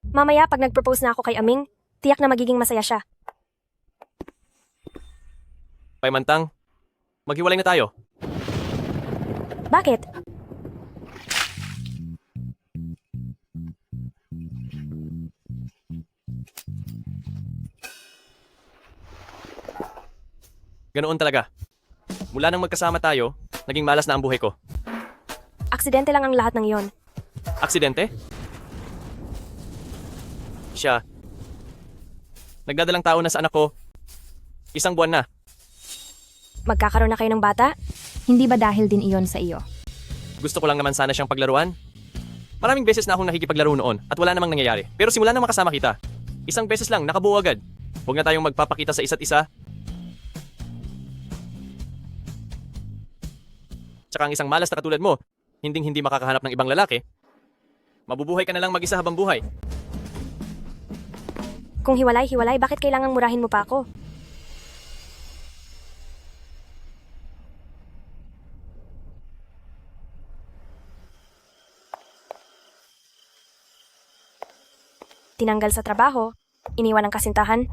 Mamaya pag nag-propose na ako kay Aming, tiyak na magiging masaya siya. Paimantang, maghiwalay na tayo. Bakit? Ganoon talaga. Mula nang magkasama tayo, naging malas na ang buhay ko. Aksidente lang ang lahat ng iyon. Aksidente? Siya. Nagdadalang tao na sa anak ko. 1 buwan na. Magkakaroon na kayo ng bata? Hindi ba dahil din iyon sa iyo? Gusto ko lang naman sana siyang paglaruan. Maraming beses na akong nakikipaglaro noon at wala namang nangyayari. Pero simula nang makasama kita, 1 beses lang nakabuo agad. Huwag na tayong magpapakita sa isa't isa. Tsaka ang isang malas na katulad mo, hindi makakahanap ng ibang lalaki. Mabubuhay ka na lang mag-isa habang buhay. Kung hiwalay, bakit kailangang murahin mo pa ako? Tinanggal sa trabaho, iniwan ng kasintahan,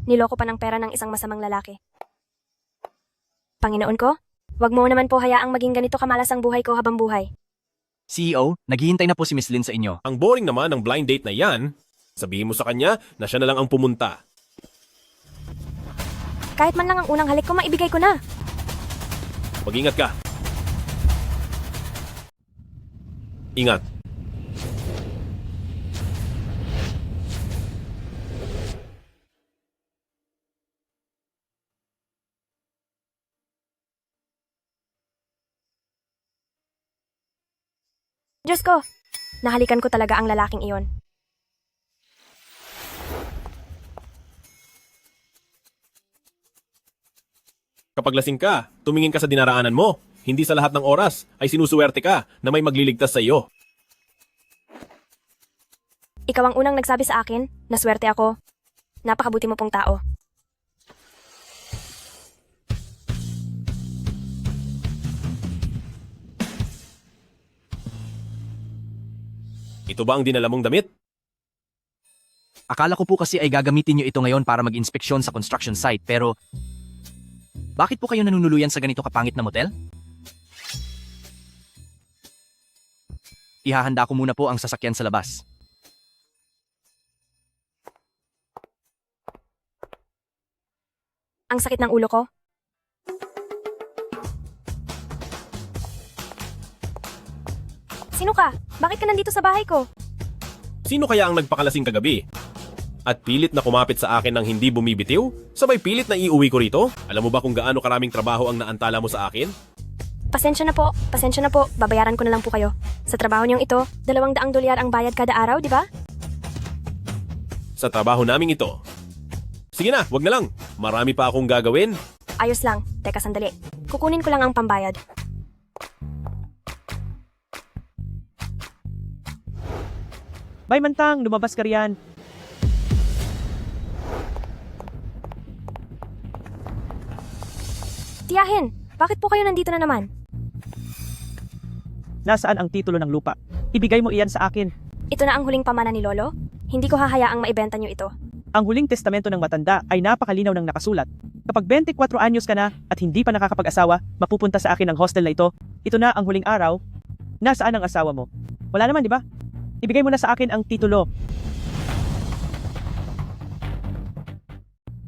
niloko pa ng pera ng isang masamang lalaki. Panginoon ko, wag mo naman po hayaang maging ganito kamalas ang buhay ko habang buhay. CEO, naghihintay na po si Miss Lin sa inyo. Ang boring naman ng blind date na yan. Sabihin mo sa kanya na siya na lang ang pumunta. Kahit man lang ang unang halik ko, maibigay ko na. Mag-ingat ka. Ingat. Diyos ko, nahalikan ko talaga ang lalaking iyon. Kapag lasing ka, tumingin ka sa dinaraanan mo. Hindi sa lahat ng oras ay sinusuwerte ka na may magliligtas sa iyo. Ikaw ang unang nagsabi sa akin na swerte ako. Napakabuti mo pong tao. Ito ba ang dinala mong damit? Akala ko po kasi ay gagamitin nyo ito ngayon para mag-inspeksyon sa construction site, pero bakit po kayo nanunuluyan sa ganito kapangit na motel? Ihahanda ko muna po ang sasakyan sa labas. Ang sakit ng ulo ko. Sino ka? Bakit ka nandito sa bahay ko? Sino kaya ang nagpakalasing kagabi? At pilit na kumapit sa akin ng hindi bumibitiw? Sabay pilit na iuwi ko rito? Alam mo ba kung gaano karaming trabaho ang naantala mo sa akin? Pasensya na po. Babayaran ko na lang po kayo. Sa trabaho niyong ito, $200 ang bayad kada araw, di ba? Sa trabaho naming ito. Sige na, wag na lang. Marami pa akong gagawin. Ayos lang. Teka sandali. Kukunin ko lang ang pambayad. Bay Mantang, lumabas ka riyan. Tiyahin, bakit po kayo nandito na naman? Nasaan ang titulo ng lupa? Ibigay mo iyan sa akin. Ito na ang huling pamana ni Lolo? Hindi ko hahayaang maibenta niyo ito. Ang huling testamento ng matanda ay napakalinaw ng nakasulat. Kapag 24 anyos ka na at hindi pa nakakapag-asawa, mapupunta sa akin ang hostel na ito. Ito na ang huling araw. Nasaan ang asawa mo? Wala naman, di ba? Ibigay mo na sa akin ang titulo.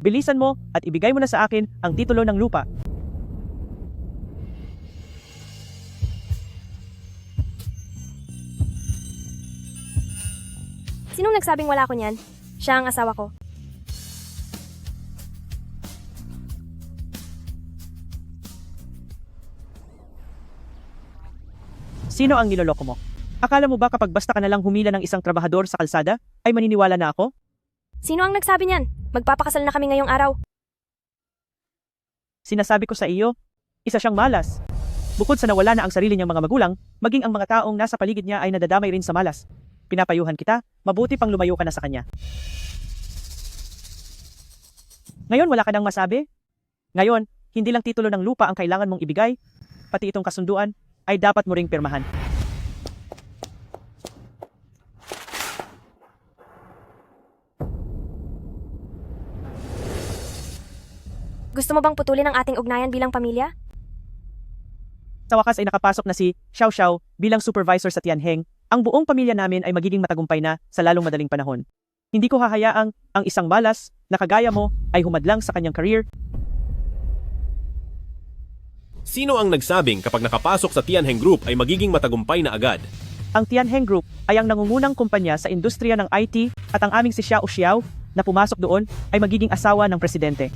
Bilisan mo at ibigay mo na sa akin ang titulo ng lupa. Sinong nagsabing wala ko niyan? Siya ang asawa ko. Sino ang niloloko mo? Akala mo ba kapag basta ka na lang humila ng isang trabahador sa kalsada, ay maniniwala na ako? Sino ang nagsabi niyan? Magpapakasal na kami ngayong araw. Sinasabi ko sa iyo, isa siyang malas. Bukod sa nawala na ang sarili niyang mga magulang, maging ang mga taong nasa paligid niya ay nadadamay rin sa malas. Pinapayuhan kita, mabuti pang lumayo ka na sa kanya. Ngayon wala ka nang masabi? Ngayon, hindi lang titulo ng lupa ang kailangan mong ibigay, pati itong kasunduan ay dapat mo ring pirmahan. Gusto mo bang putulin ang ating ugnayan bilang pamilya? Sa wakas ay nakapasok na si Xiao Xiao bilang supervisor sa Tianheng. Ang buong pamilya namin ay magiging matagumpay na sa lalong madaling panahon. Hindi ko hahayaang ang isang malas na kagaya mo ay humadlang sa kanyang career. Sino ang nagsabing kapag nakapasok sa Tianheng Group ay magiging matagumpay na agad? Ang Tianheng Group ay ang nangungunang kumpanya sa industriya ng IT at ang aming si Xiao Xiao na pumasok doon ay magiging asawa ng presidente.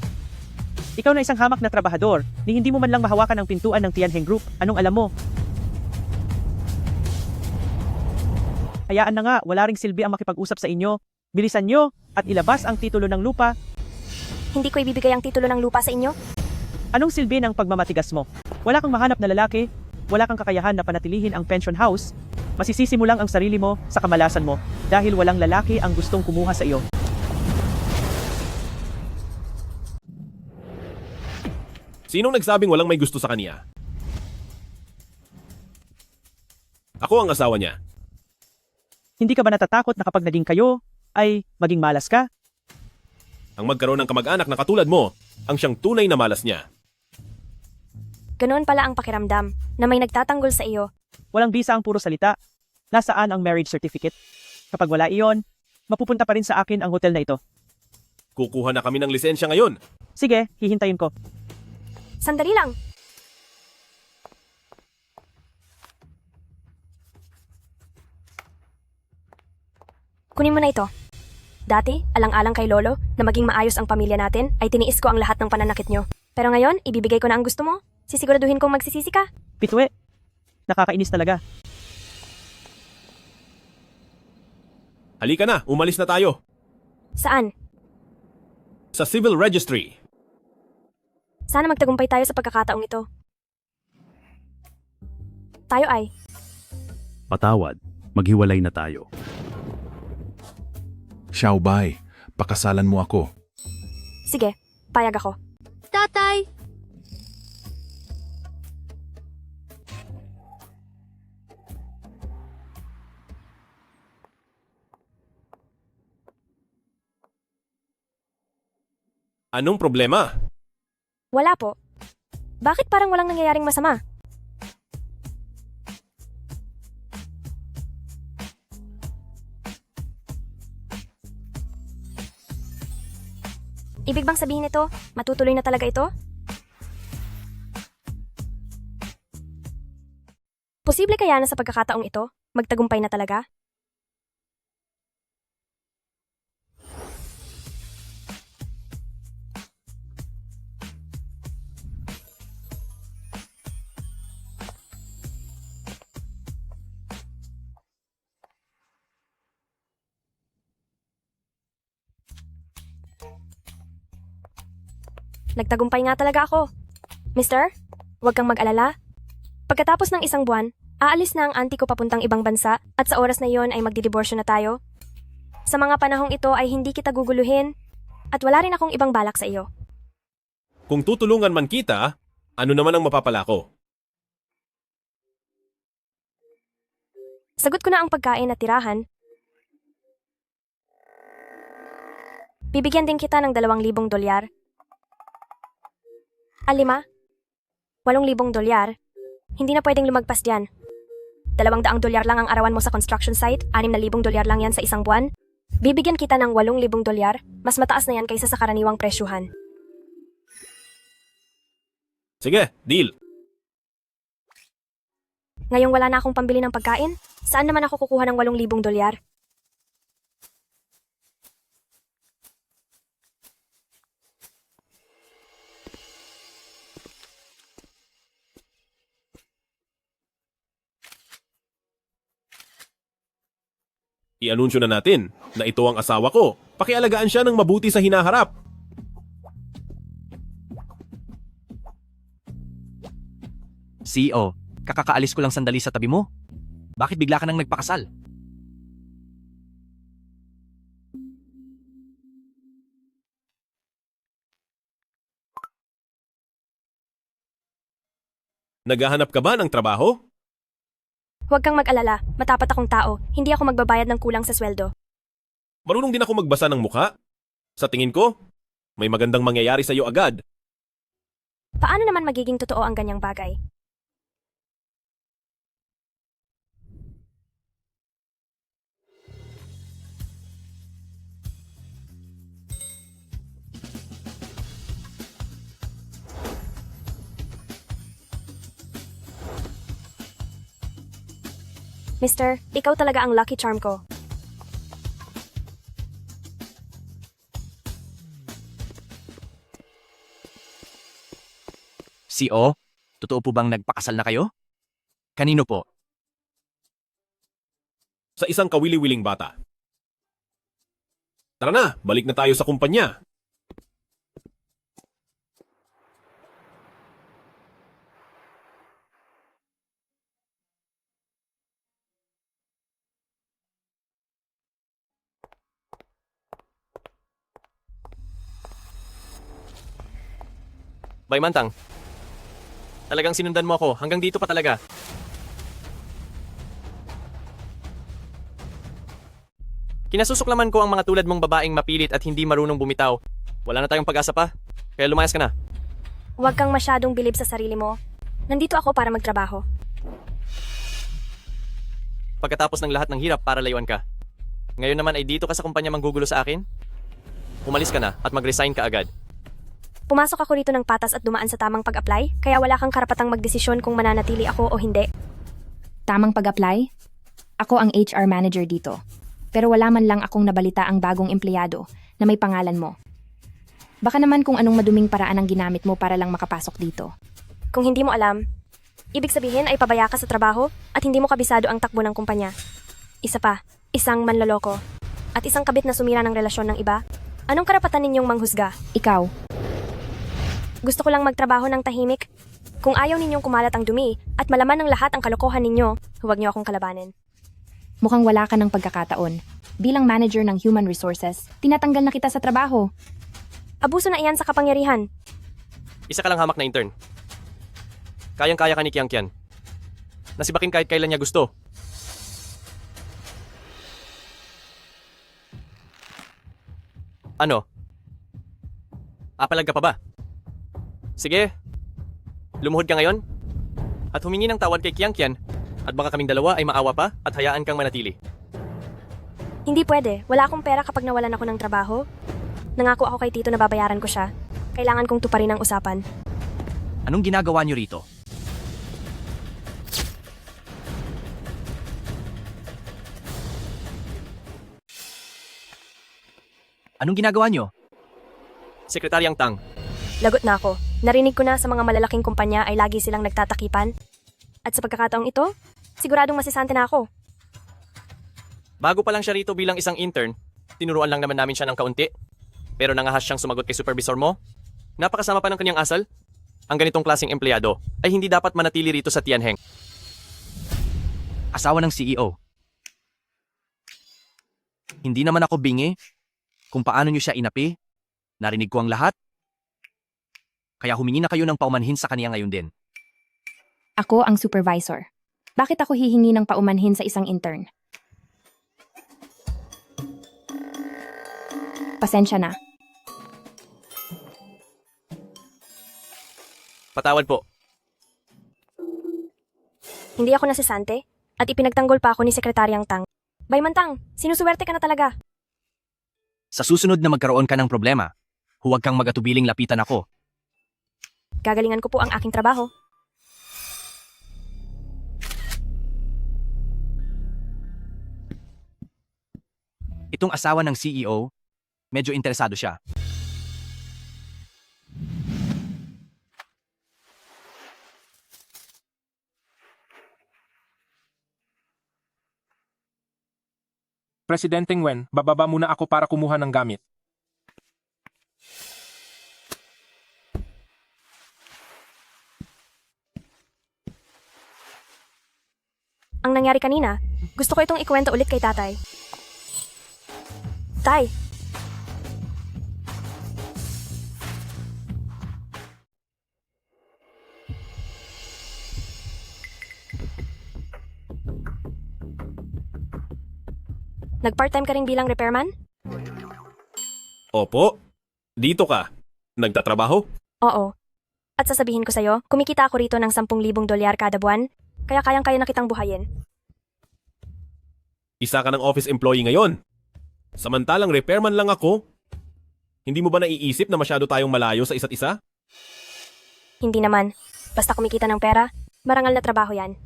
Ikaw na isang hamak na trabahador, ni hindi mo man lang mahawakan ang pintuan ng Tianheng Group. Anong alam mo? Hayaan na nga, wala ring silbi ang makipag-usap sa inyo. Bilisan nyo at ilabas ang titulo ng lupa. Hindi ko ibibigay ang titulo ng lupa sa inyo. Anong silbi ng pagmamatigas mo? Wala kang mahanap na lalaki, wala kang kakayahan na panatilihin ang pension house, masisisi mo lang ang sarili mo sa kamalasan mo dahil walang lalaki ang gustong kumuha sa iyo. Sinong nagsabing walang may gusto sa kanya? Ako ang asawa niya. Hindi ka ba natatakot na kapag naging kayo, ay maging malas ka? Ang magkaroon ng kamag-anak na katulad mo, ang siyang tunay na malas niya. Ganoon pala ang pakiramdam na may nagtatanggol sa iyo. Walang bisa ang puro salita. Nasaan ang marriage certificate? Kapag wala iyon, mapupunta pa rin sa akin ang hotel na ito. Kukuha na kami ng lisensya ngayon. Sige, hihintayin ko. Sandali lang. Kunin mo na ito. Dati, alang-alang kay Lolo na maging maayos ang pamilya natin ay tiniis ko ang lahat ng pananakit nyo. Pero ngayon, ibibigay ko na ang gusto mo. Sisiguraduhin kong magsisisi ka. Pitwe, nakakainis talaga. Halika na, umalis na tayo. Saan? Sa Civil Registry. Sana magtagumpay tayo sa pagkakataong ito. Tayo ay. Patawad, maghiwalay na tayo. Xiaobay, pakasalan mo ako. Sige, payag ako. Tatay! Anong problema? Wala po. Bakit parang walang nangyayaring masama? Ibig bang sabihin ito, matutuloy na talaga ito? Posible kaya na sa pagkakataong ito, magtagumpay na talaga? Nagtagumpay nga talaga ako. Mister, huwag kang mag-alala. Pagkatapos ng isang buwan, aalis na ang auntie ko papuntang ibang bansa at sa oras na yon ay magdidiborsyo na tayo. Sa mga panahong ito ay hindi kita guguluhin at wala rin akong ibang balak sa iyo. Kung tutulungan man kita, ano naman ang mapapala ko? Sagot ko na ang pagkain at tirahan. Bibigyan din kita ng $2,000. Alima, $8,000. Hindi na pwedeng lumagpas diyan. $200 lang ang arawan mo sa construction site, $6,000 lang yan sa isang buwan. Bibigyan kita ng $8,000, mas mataas na yan kaysa sa karaniwang presyuhan. Sige, deal. Ngayong wala na akong pambili ng pagkain, saan naman ako kukuha ng $8,000? I-anunsyo na natin na ito ang asawa ko. Pakialagaan siya ng mabuti sa hinaharap. CEO, kakakaalis ko lang sandali sa tabi mo. Bakit bigla ka nang nagpakasal? Naghahanap ka ba ng trabaho? Huwag kang mag-alala, matapat akong tao, hindi ako magbabayad ng kulang sa sweldo. Marunong din ako magbasa ng mukha. Sa tingin ko, may magandang mangyayari sa iyo agad. Paano naman magiging totoo ang ganyang bagay? Mister, ikaw talaga ang lucky charm ko. CO, totoo po bang nagpakasal na kayo? Kanino po? Sa isang kawili-wiling bata. Tara na, balik na tayo sa kumpanya. Baymantang, talagang sinundan mo ako. Hanggang dito pa talaga. Kinasusuklaman ko ang mga tulad mong babaeng mapilit at hindi marunong bumitaw. Wala na tayong pag-asa pa. Kaya lumayas ka na. Huwag kang masyadong bilib sa sarili mo. Nandito ako para magtrabaho. Pagkatapos ng lahat ng hirap para layuan ka. Ngayon naman ay dito ka sa kumpanya manggugulo sa akin? Umalis ka na at mag-resign ka agad. Pumasok ako rito ng patas at dumaan sa tamang pag-apply, kaya wala kang karapatang magdesisyon kung mananatili ako o hindi. Tamang pag-apply? Ako ang HR manager dito. Pero wala man lang akong nabalita ang bagong empleyado na may pangalan mo. Baka naman kung anong maduming paraan ang ginamit mo para lang makapasok dito. Kung hindi mo alam, ibig sabihin ay pabaya ka sa trabaho at hindi mo kabisado ang takbo ng kumpanya. Isa pa, isang manloloko. At isang kabit na sumira ng relasyon ng iba. Anong karapatan ninyong manghusga? Ikaw, Gusto ko lang magtrabaho ng tahimik. Kung ayaw ninyong kumalat ang dumi at malaman ng lahat ang kalokohan ninyo, huwag niyo akong kalabanin. mukhang wala ka ng pagkakataon. Bilang manager ng Human Resources, tinatanggal na kita sa trabaho. Abuso na iyan sa kapangyarihan. Isa ka lang hamak na intern. Kayang-kaya ka ni Kiang Kian. Nasibakin kahit kailan niya gusto. Ano? Apalag ka pa ba? Sige. Lumuhod ka ngayon? At humingi ng tawad kay Kiang Kian at baka kaming dalawa ay maawa pa at hayaan kang manatili. Hindi pwede. Wala akong pera kapag nawalan ako ng trabaho. Nangako ako kay Tito na babayaran ko siya. Kailangan kong tuparin ang usapan. Anong ginagawa niyo rito? Anong ginagawa niyo? Sekretaryang Tang, Lagot na ako. Narinig ko na sa mga malalaking kumpanya ay lagi silang nagtatakipan. At sa pagkakataong ito, siguradong masisante na ako. bago pa lang siya rito bilang isang intern, tinuruan lang naman namin siya ng kaunti. Pero nangahas siyang sumagot kay supervisor mo. Napakasama pa ng kanyang asal. Ang ganitong klaseng empleyado ay hindi dapat manatili rito sa Tianheng. Asawa ng CEO. Hindi naman ako bingi kung paano niyo siya inapi. Narinig ko ang lahat. Kaya humingi na kayo ng paumanhin sa kaniya ngayon din. Ako ang supervisor. Bakit ako hihingi ng paumanhin sa isang intern? Pasensya na. Patawad po. Hindi ako nasisante at ipinagtanggol pa ako ni Sekretaryang Tang. Baymantang, sinusuwerte ka na talaga. Sa susunod na magkaroon ka ng problema, huwag kang magatubiling lapitan ako. Gagalingan ko po ang aking trabaho. Itong asawa ng CEO, medyo interesado siya. Presidente Nguyen, bababa muna ako para kumuha ng gamit. Ang nangyari kanina, gusto ko itong ikwento ulit kay tatay. Tay, nag-part-time ka rin bilang repairman? Opo. Dito ka. Nagtatrabaho? Oo. At sasabihin ko sa'yo, kumikita ako rito ng 10,000 dolyar kada buwan, kaya kayang-kaya na kitang buhayin. Isa ka ng office employee ngayon. Samantalang repairman lang ako. Hindi mo ba naiisip na masyado tayong malayo sa isa't isa? Hindi naman. Basta kumikita ng pera, marangal na trabaho yan.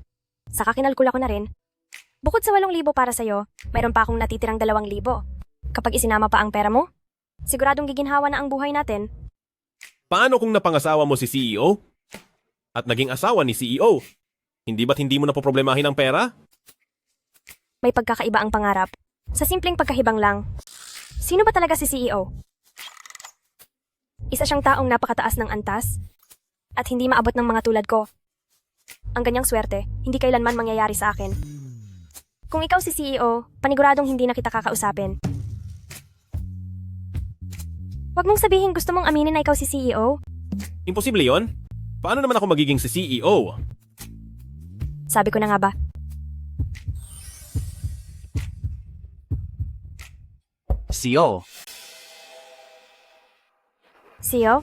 Saka kinalkula ko na rin. Bukod sa 8,000 para sa'yo, mayroon pa akong natitirang 2,000. Kapag isinama pa ang pera mo, siguradong giginhawa na ang buhay natin. Paano kung napangasawa mo si CEO? At naging asawa ni CEO? Hindi ba't hindi mo napoproblemahin ang pera? May pagkakaiba ang pangarap. Sa simpleng pagkahibang lang. Sino ba talaga si CEO? Isa siyang taong napakataas ng antas at hindi maabot ng mga tulad ko. Ang ganyang swerte, hindi kailanman mangyayari sa akin. Kung ikaw si CEO, paniguradong hindi na kita kakausapin. Huwag mong sabihin gusto mong aminin na ikaw si CEO. Imposible yon. Paano naman ako magiging si CEO? Sabi ko na nga ba? CEO, CEO?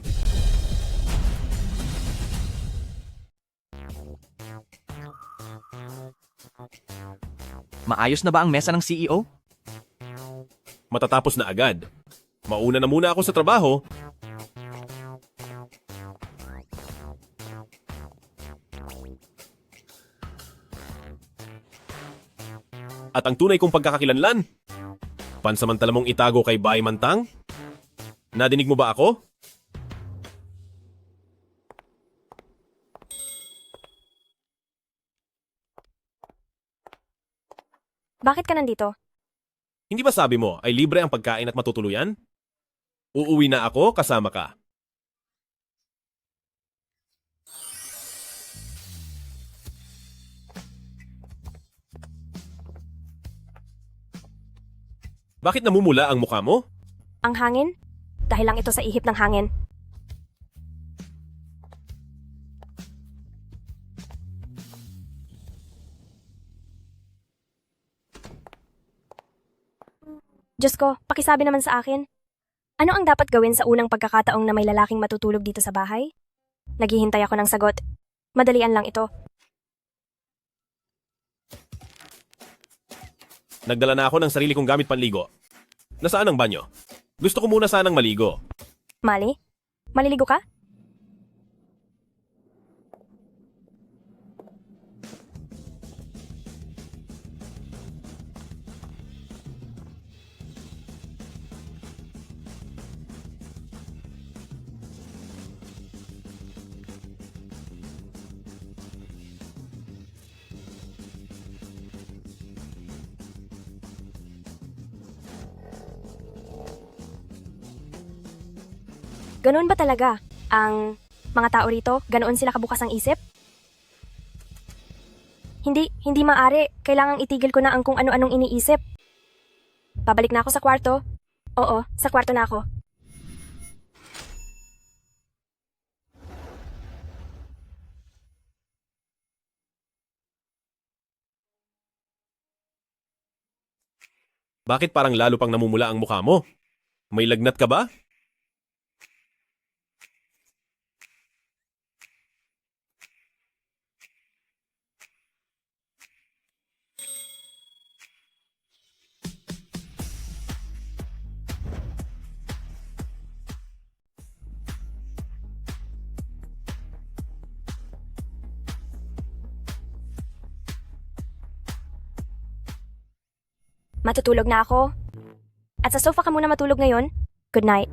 maayos na ba ang mesa ng CEO? Matatapos na agad. Mauna na muna ako sa trabaho. At ang tunay kong pagkakakilanlan? Pansamantala mong itago kay Bay Mantang? Nadinig mo ba ako? Bakit ka nandito? Hindi ba sabi mo ay libre ang pagkain at matutuluyan? Uuwi na ako kasama ka. Bakit namumula ang mukha mo? Ang hangin? Dahil lang ito sa ihip ng hangin. Diyos ko, pakisabi naman sa akin. Ano ang dapat gawin sa unang pagkakataong na may lalaking matutulog dito sa bahay? Naghihintay ako ng sagot. Madalian lang ito. Nagdala na ako ng sarili kong gamit panligo. Nasaan ang banyo? Gusto ko muna sanang maligo. Mali? Maliligo ka? Ganun ba talaga? Ang mga tao rito, ganoon sila kabukas ang isip? Hindi maaari. Kailangang itigil ko na ang kung ano-anong iniisip. Pabalik na ako sa kwarto. Oo, sa kwarto na ako. Bakit parang lalo pang namumula ang mukha mo? May lagnat ka ba? Matutulog na ako. At sa sofa ka muna matulog ngayon. Good night.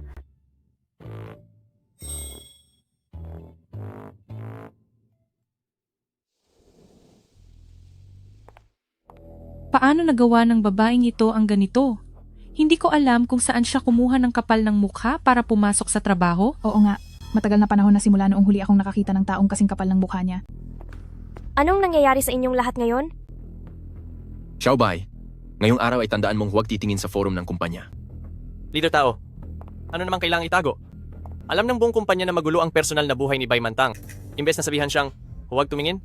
Paano nagawa ng babaeng ito ang ganito? Hindi ko alam kung saan siya kumuha ng kapal ng mukha para pumasok sa trabaho. Oo nga, matagal na panahon na simula noong huli akong nakakita ng taong kasing kapal ng mukha niya. Anong nangyayari sa inyong lahat ngayon? Xiaobay, ngayong araw ay tandaan mong huwag titingin sa forum ng kumpanya. Leader Tao, ano namang kailangang itago? Alam ng buong kumpanya na magulo ang personal na buhay ni Bay Mantang. Imbes na sabihan siyang, huwag tumingin?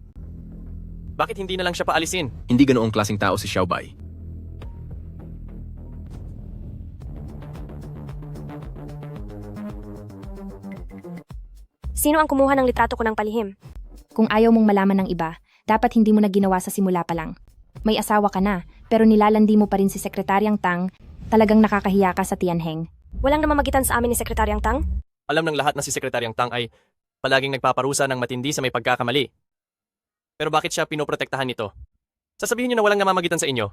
Bakit hindi na lang siya paalisin? Hindi ganoong klaseng tao si Xiaobay. Sino ang kumuha ng litrato ko ng palihim? Kung ayaw mong malaman ng iba, dapat hindi mo na ginawa sa simula pa lang. May asawa ka na, pero nilalandi mo pa rin si Sekretaryang Tang, talagang nakakahiya ka sa Tianheng. Walang namamagitan sa amin ni Sekretaryang Tang? Alam ng lahat na si Sekretaryang Tang ay palaging nagpaparusa ng matindi sa may pagkakamali. Pero bakit siya pinoprotektahan nito? Sasabihin niyo na walang namamagitan sa inyo.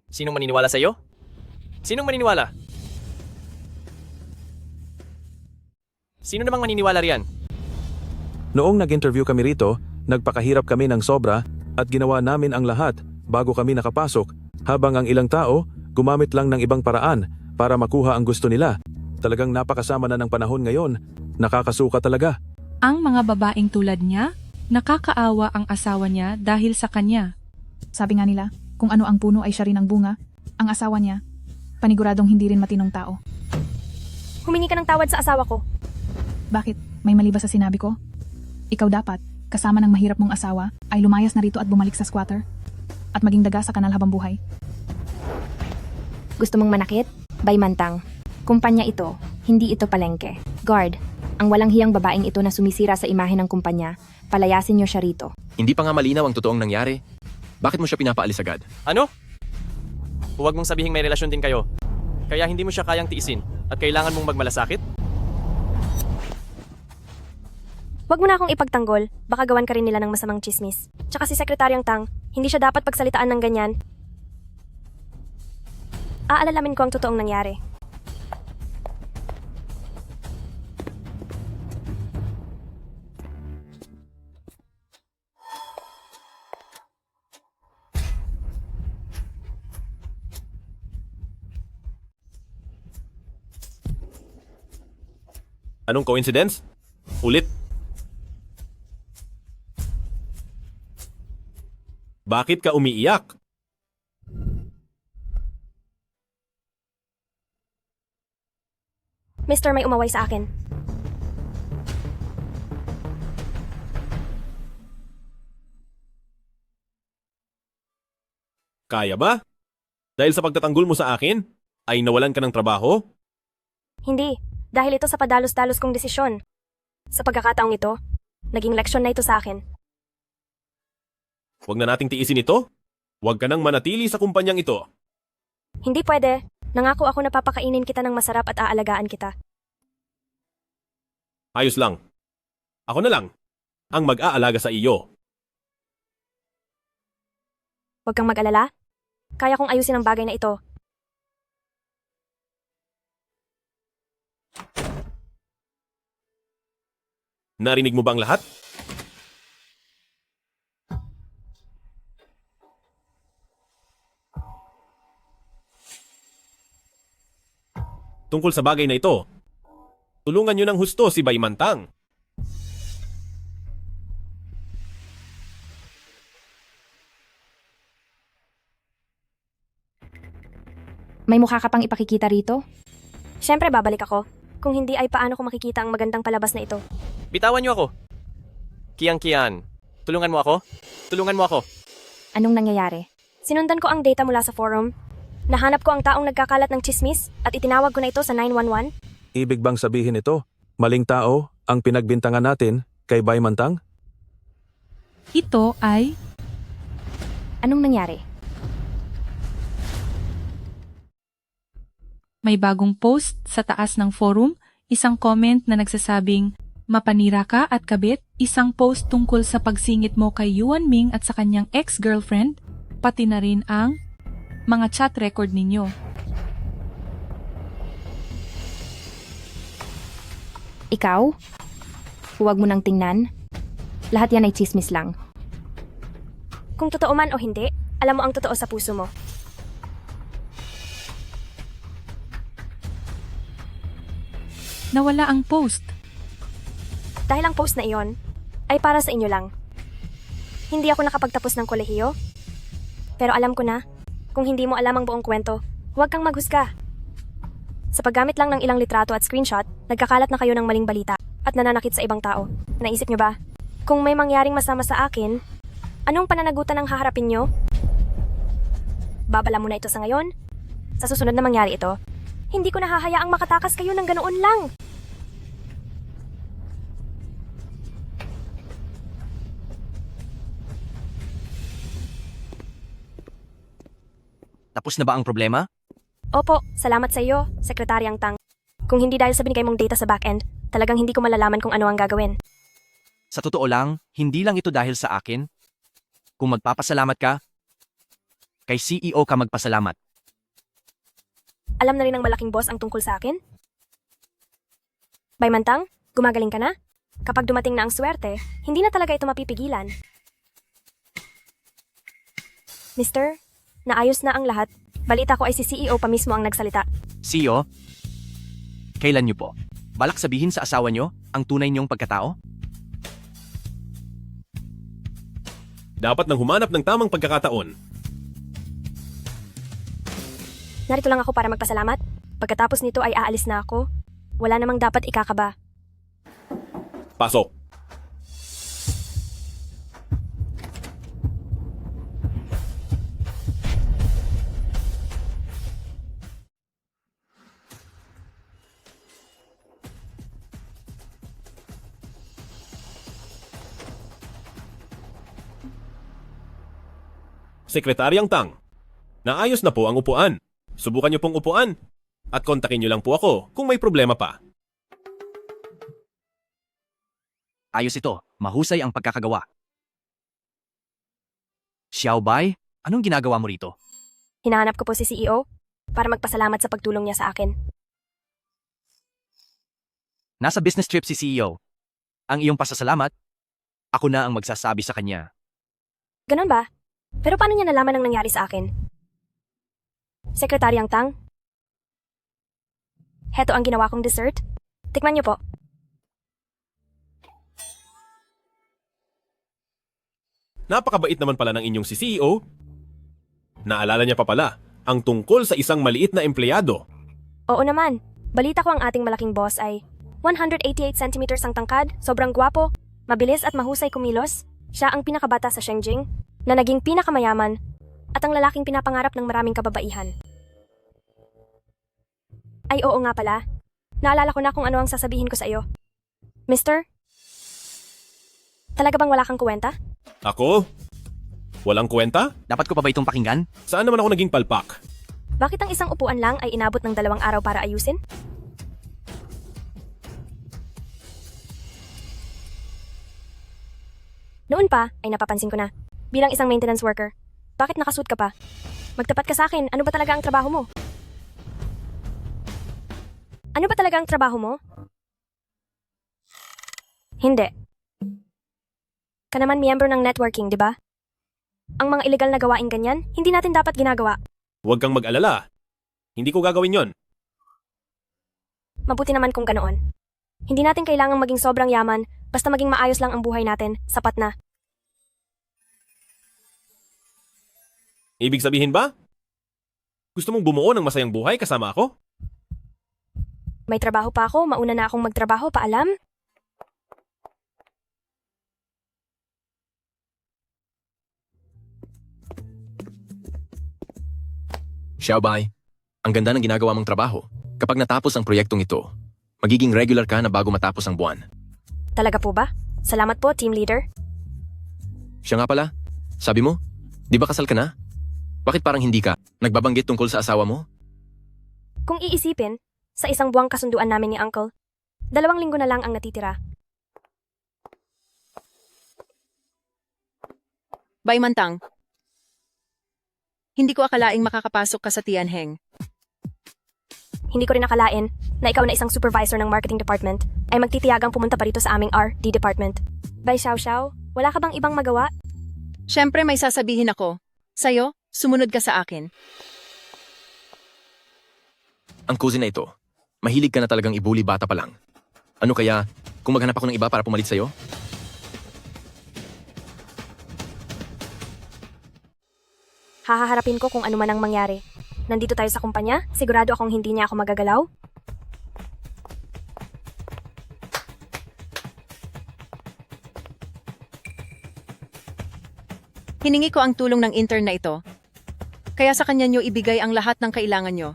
Sinong maniniwala sa iyo? Sinong maniniwala? Sino namang maniniwala riyan? Noong nag-interview kami rito, nagpakahirap kami ng sobra at ginawa namin ang lahat bago kami nakapasok, habang ang ilang tao gumamit lang ng ibang paraan para makuha ang gusto nila. Talagang napakasama na ng panahon ngayon, nakakasuka talaga. Ang mga babaeng tulad niya, nakakaawa ang asawa niya dahil sa kanya. Sabi nga nila, kung ano ang puno ay siya rin ang bunga, ang asawa niya, paniguradong hindi rin matinong tao. Humingi ka ng tawad sa asawa ko. Bakit? May mali ba sa sinabi ko? Ikaw dapat, kasama ng mahirap mong asawa, ay lumayas na rito at bumalik sa squatter. At maging daga sa kanal habang buhay. Gusto mong manakit? Baymantang. Kumpanya ito, hindi ito palengke. Guard, ang walang hiyang babaeng ito na sumisira sa imahe ng kumpanya, palayasin niyo siya rito. Hindi pa nga malinaw ang totoong nangyari. Bakit mo siya pinapaalis agad? Ano? Huwag mong sabihing may relasyon din kayo. Kaya hindi mo siya kayang tiisin at kailangan mong magmalasakit? Huwag mo na akong ipagtanggol, baka gawan ka rin nila ng masamang chismis. Tsaka si Sekretaryang Tang, hindi siya dapat pagsalitaan ng ganyan. Aalalamin ko ang totoong nangyari. Anong coincidence? Ulit. Bakit ka umiiyak? Mister, may umaway sa akin. Kaya ba? Dahil sa pagtatanggol mo sa akin, ay nawalan ka ng trabaho? Hindi, dahil ito sa padalos-dalos kong desisyon. Sa pagkakataong ito, naging leksyon na ito sa akin. Huwag na nating tiisin ito. Huwag ka nang manatili sa kumpanyang ito. Hindi pwede. Nangako ako na papakainin kita ng masarap at aalagaan kita. Ayos lang. Ako na lang ang mag-aalaga sa iyo. Huwag kang mag-alala. Kaya kong ayusin ang bagay na ito. Narinig mo bang lahat? Tungkol sa bagay na ito, tulungan niyo ng husto si Baymantang. May mukha ka pang ipakikita rito? Siyempre babalik ako. Kung hindi ay paano ko makikita ang magandang palabas na ito. Bitawan niyo ako. Kian, tulungan mo ako? Tulungan mo ako. Anong nangyayari? Sinundan ko ang data mula sa forum. Nahanap ko ang taong nagkakalat ng chismis at itinawag ko na ito sa 911. Ibig bang sabihin ito, maling tao ang pinagbintangan natin kay Baymantang? Ito ay... Anong nangyari? May bagong post sa taas ng forum, isang comment na nagsasabing, mapanira ka at kabit, isang post tungkol sa pagsingit mo kay Yuan Ming at sa kanyang ex-girlfriend, pati na rin ang mga chat record ninyo. Ikaw? Huwag mo nang tingnan. Lahat yan ay chismis lang. Kung totoo man o hindi, alam mo ang totoo sa puso mo. Nawala ang post. Dahil ang post na iyon ay para sa inyo lang. Hindi ako nakapagtapos ng kolehiyo. Pero alam ko na, kung hindi mo alam ang buong kwento, huwag kang maghusga. Sa paggamit lang ng ilang litrato at screenshot, nagkakalat na kayo ng maling balita at nananakit sa ibang tao. Naisip nyo ba? Kung may mangyaring masama sa akin, anong pananagutan ang haharapin nyo? Babala mo na ito sa ngayon. Sa susunod na mangyari ito, hindi ko nahahayaang makatakas kayo ng ganoon lang. Tapos na ba ang problema? Opo, salamat sa iyo, Sekretaryang Tang. Kung hindi dahil sa binigay mong data sa backend, talagang hindi ko malalaman kung ano ang gagawin. Sa totoo lang, hindi lang ito dahil sa akin. Kung magpapasalamat ka, kay CEO ka magpasalamat. Alam na rin ng malaking boss ang tungkol sa akin? Baymantang, gumagaling ka na? Kapag dumating na ang swerte, hindi na talaga ito mapipigilan. Mister, naayos na ang lahat. Balita ko ay si CEO pa mismo ang nagsalita. CEO, kailan niyo po? Balak sabihin sa asawa niyo ang tunay niyong pagkatao? Dapat nang humanap ng tamang pagkakataon. Narito lang ako para magpasalamat. Pagkatapos nito ay aalis na ako. Wala namang dapat ikakaba. Pasok. Sekretaryang Tang, naayos na po ang upuan. Subukan niyo pong upuan at kontakin niyo lang po ako kung may problema pa. Ayos ito, mahusay ang pagkakagawa. Xiaobai, anong ginagawa mo rito? Hinahanap ko po si CEO para magpasalamat sa pagtulong niya sa akin. Nasa business trip si CEO. Ang iyong pasasalamat, ako na ang magsasabi sa kanya. Ganon ba? Pero paano niya nalaman ang nangyari sa akin? Sekretaryang Tang? Heto ang ginawa kong dessert. Tikman niyo po. Napakabait naman pala ng inyong si CEO. Naalala niya pa pala ang tungkol sa isang maliit na empleyado. Oo naman. Balita ko ang ating malaking boss ay 188 centimeters ang tangkad, sobrang gwapo, mabilis at mahusay kumilos. Siya ang pinakabata sa Shengjing, na naging pinakamayaman, at ang lalaking pinapangarap ng maraming kababaihan. Ay oo nga pala. Naalala ko na kung ano ang sasabihin ko sa iyo. Mister? Talaga bang wala kang kuwenta? Ako? Walang kwenta? Dapat ko pa ba itong pakinggan? Saan naman ako naging palpak? Bakit ang isang upuan lang ay inabot ng 2 araw para ayusin? Noon pa, ay napapansin ko na. Bilang isang maintenance worker, bakit nakasuit ka pa? Magtapat ka sa akin, ano ba talaga ang trabaho mo? Ano ba talaga ang trabaho mo? Hindi. Ka naman miyembro ng networking, di ba? Ang mga illegal na gawain ganyan, hindi natin dapat ginagawa. Huwag kang mag-alala. Hindi ko gagawin yon. Mabuti naman kung ganoon. Hindi natin kailangang maging sobrang yaman, basta maging maayos lang ang buhay natin, sapat na. Ibig sabihin ba? Gusto mong bumuo ng masayang buhay kasama ako? May trabaho pa ako, mauna na akong magtrabaho, paalam? Xiaobai, ang ganda ng ginagawa mong trabaho. Kapag natapos ang proyektong ito, magiging regular ka na bago matapos ang buwan. Talaga po ba? Salamat po, team leader. Siya nga pala, sabi mo, di ba kasal ka na? Bakit parang hindi ka nagbabanggit tungkol sa asawa mo? Kung iisipin, sa isang buwang kasunduan namin ni Uncle, 2 linggo na lang ang natitira. Baymantang, hindi ko akalaing makakapasok ka sa Tianheng. Hindi ko rin akalain na ikaw na isang supervisor ng marketing department ay magtitiyagang pumunta pa rito sa aming R&D department. Bay Xiao Xiao, wala ka bang ibang magawa? Siyempre may sasabihin ako. Sa'yo, sumunod ka sa akin. Ang cozy na ito, mahilig ka na talagang ibuli bata pa lang. Ano kaya, kung maghanap ako ng iba para pumalit sa'yo? Hahaharapin ko kung ano man ang mangyari. Nandito tayo sa kumpanya, sigurado akong hindi niya ako magagalaw. Hiningi ko ang tulong ng intern na ito. Kaya sa kanya nyo ibigay ang lahat ng kailangan nyo.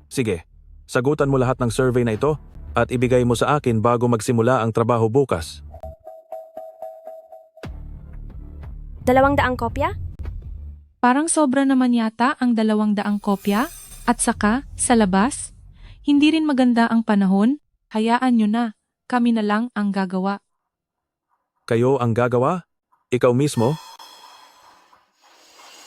Sige, sagutan mo lahat ng survey na ito at ibigay mo sa akin bago magsimula ang trabaho bukas. 200 kopya? Parang sobra naman yata ang 200 kopya. At saka, sa labas, hindi rin maganda ang panahon. Hayaan nyo na, kami na lang ang gagawa. Kayo ang gagawa? Ikaw mismo?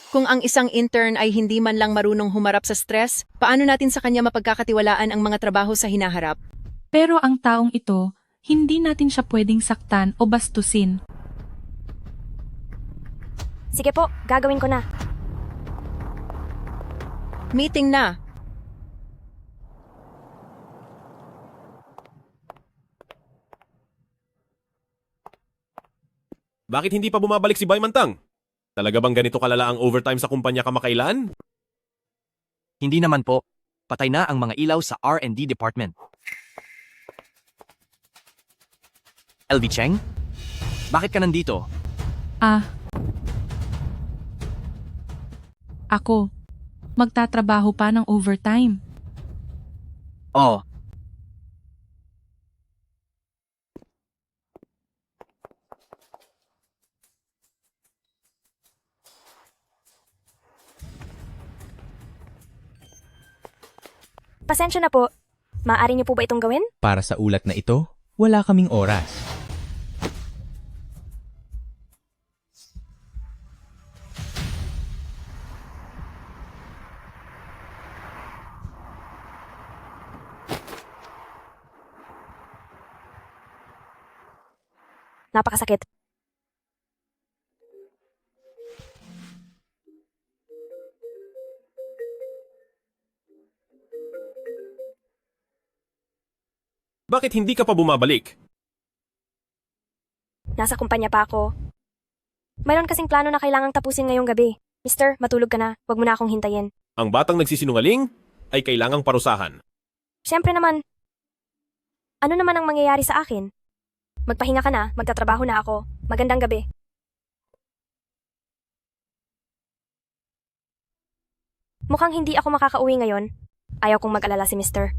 Kung ang isang intern ay hindi man lang marunong humarap sa stress, paano natin sa kanya mapagkakatiwalaan ang mga trabaho sa hinaharap? Pero ang taong ito, hindi natin siya pwedeng saktan o bastusin. Sige po, gagawin ko na. Meeting na. Bakit hindi pa bumabalik si Baymantang? Talaga bang ganito kalala ang overtime sa kumpanya kamakailan? Hindi naman po. Patay na ang mga ilaw sa R&D department. LV Cheng? Bakit ka nandito? Ako, magtatrabaho pa ng overtime. Oh, Pasensya na po. Maaari niyo po ba itong gawin? Para sa ulat na ito, wala kaming oras. Napakasakit. Bakit hindi ka pa bumabalik? Nasa kumpanya pa ako. Mayroon kasing plano na kailangang tapusin ngayong gabi. Mister, matulog ka na. Huwag mo na akong hintayin. Ang batang nagsisinungaling ay kailangang parusahan. Siyempre naman. Ano naman ang mangyayari sa akin? Magpahinga ka na, magtatrabaho na ako. Magandang gabi. Mukhang hindi ako makakauwi ngayon. Ayaw kong mag-alala si Mister.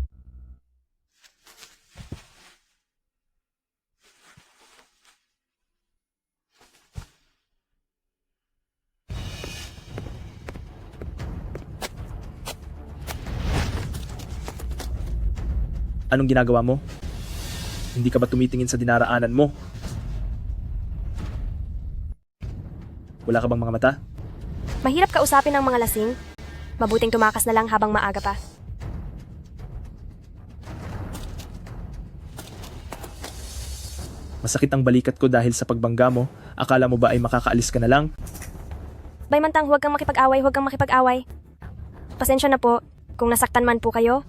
Anong ginagawa mo? Hindi ka ba tumitingin sa dinaraanan mo? Wala ka bang mga mata? Mahirap kausapin ng mga lasing. Mabuting tumakas na lang habang maaga pa. Masakit ang balikat ko dahil sa pagbangga mo. Akala mo ba ay makakaalis ka na lang? Baymantang, huwag kang makipag-away, huwag kang makipag-away. Pasensya na po. Kung nasaktan man po kayo,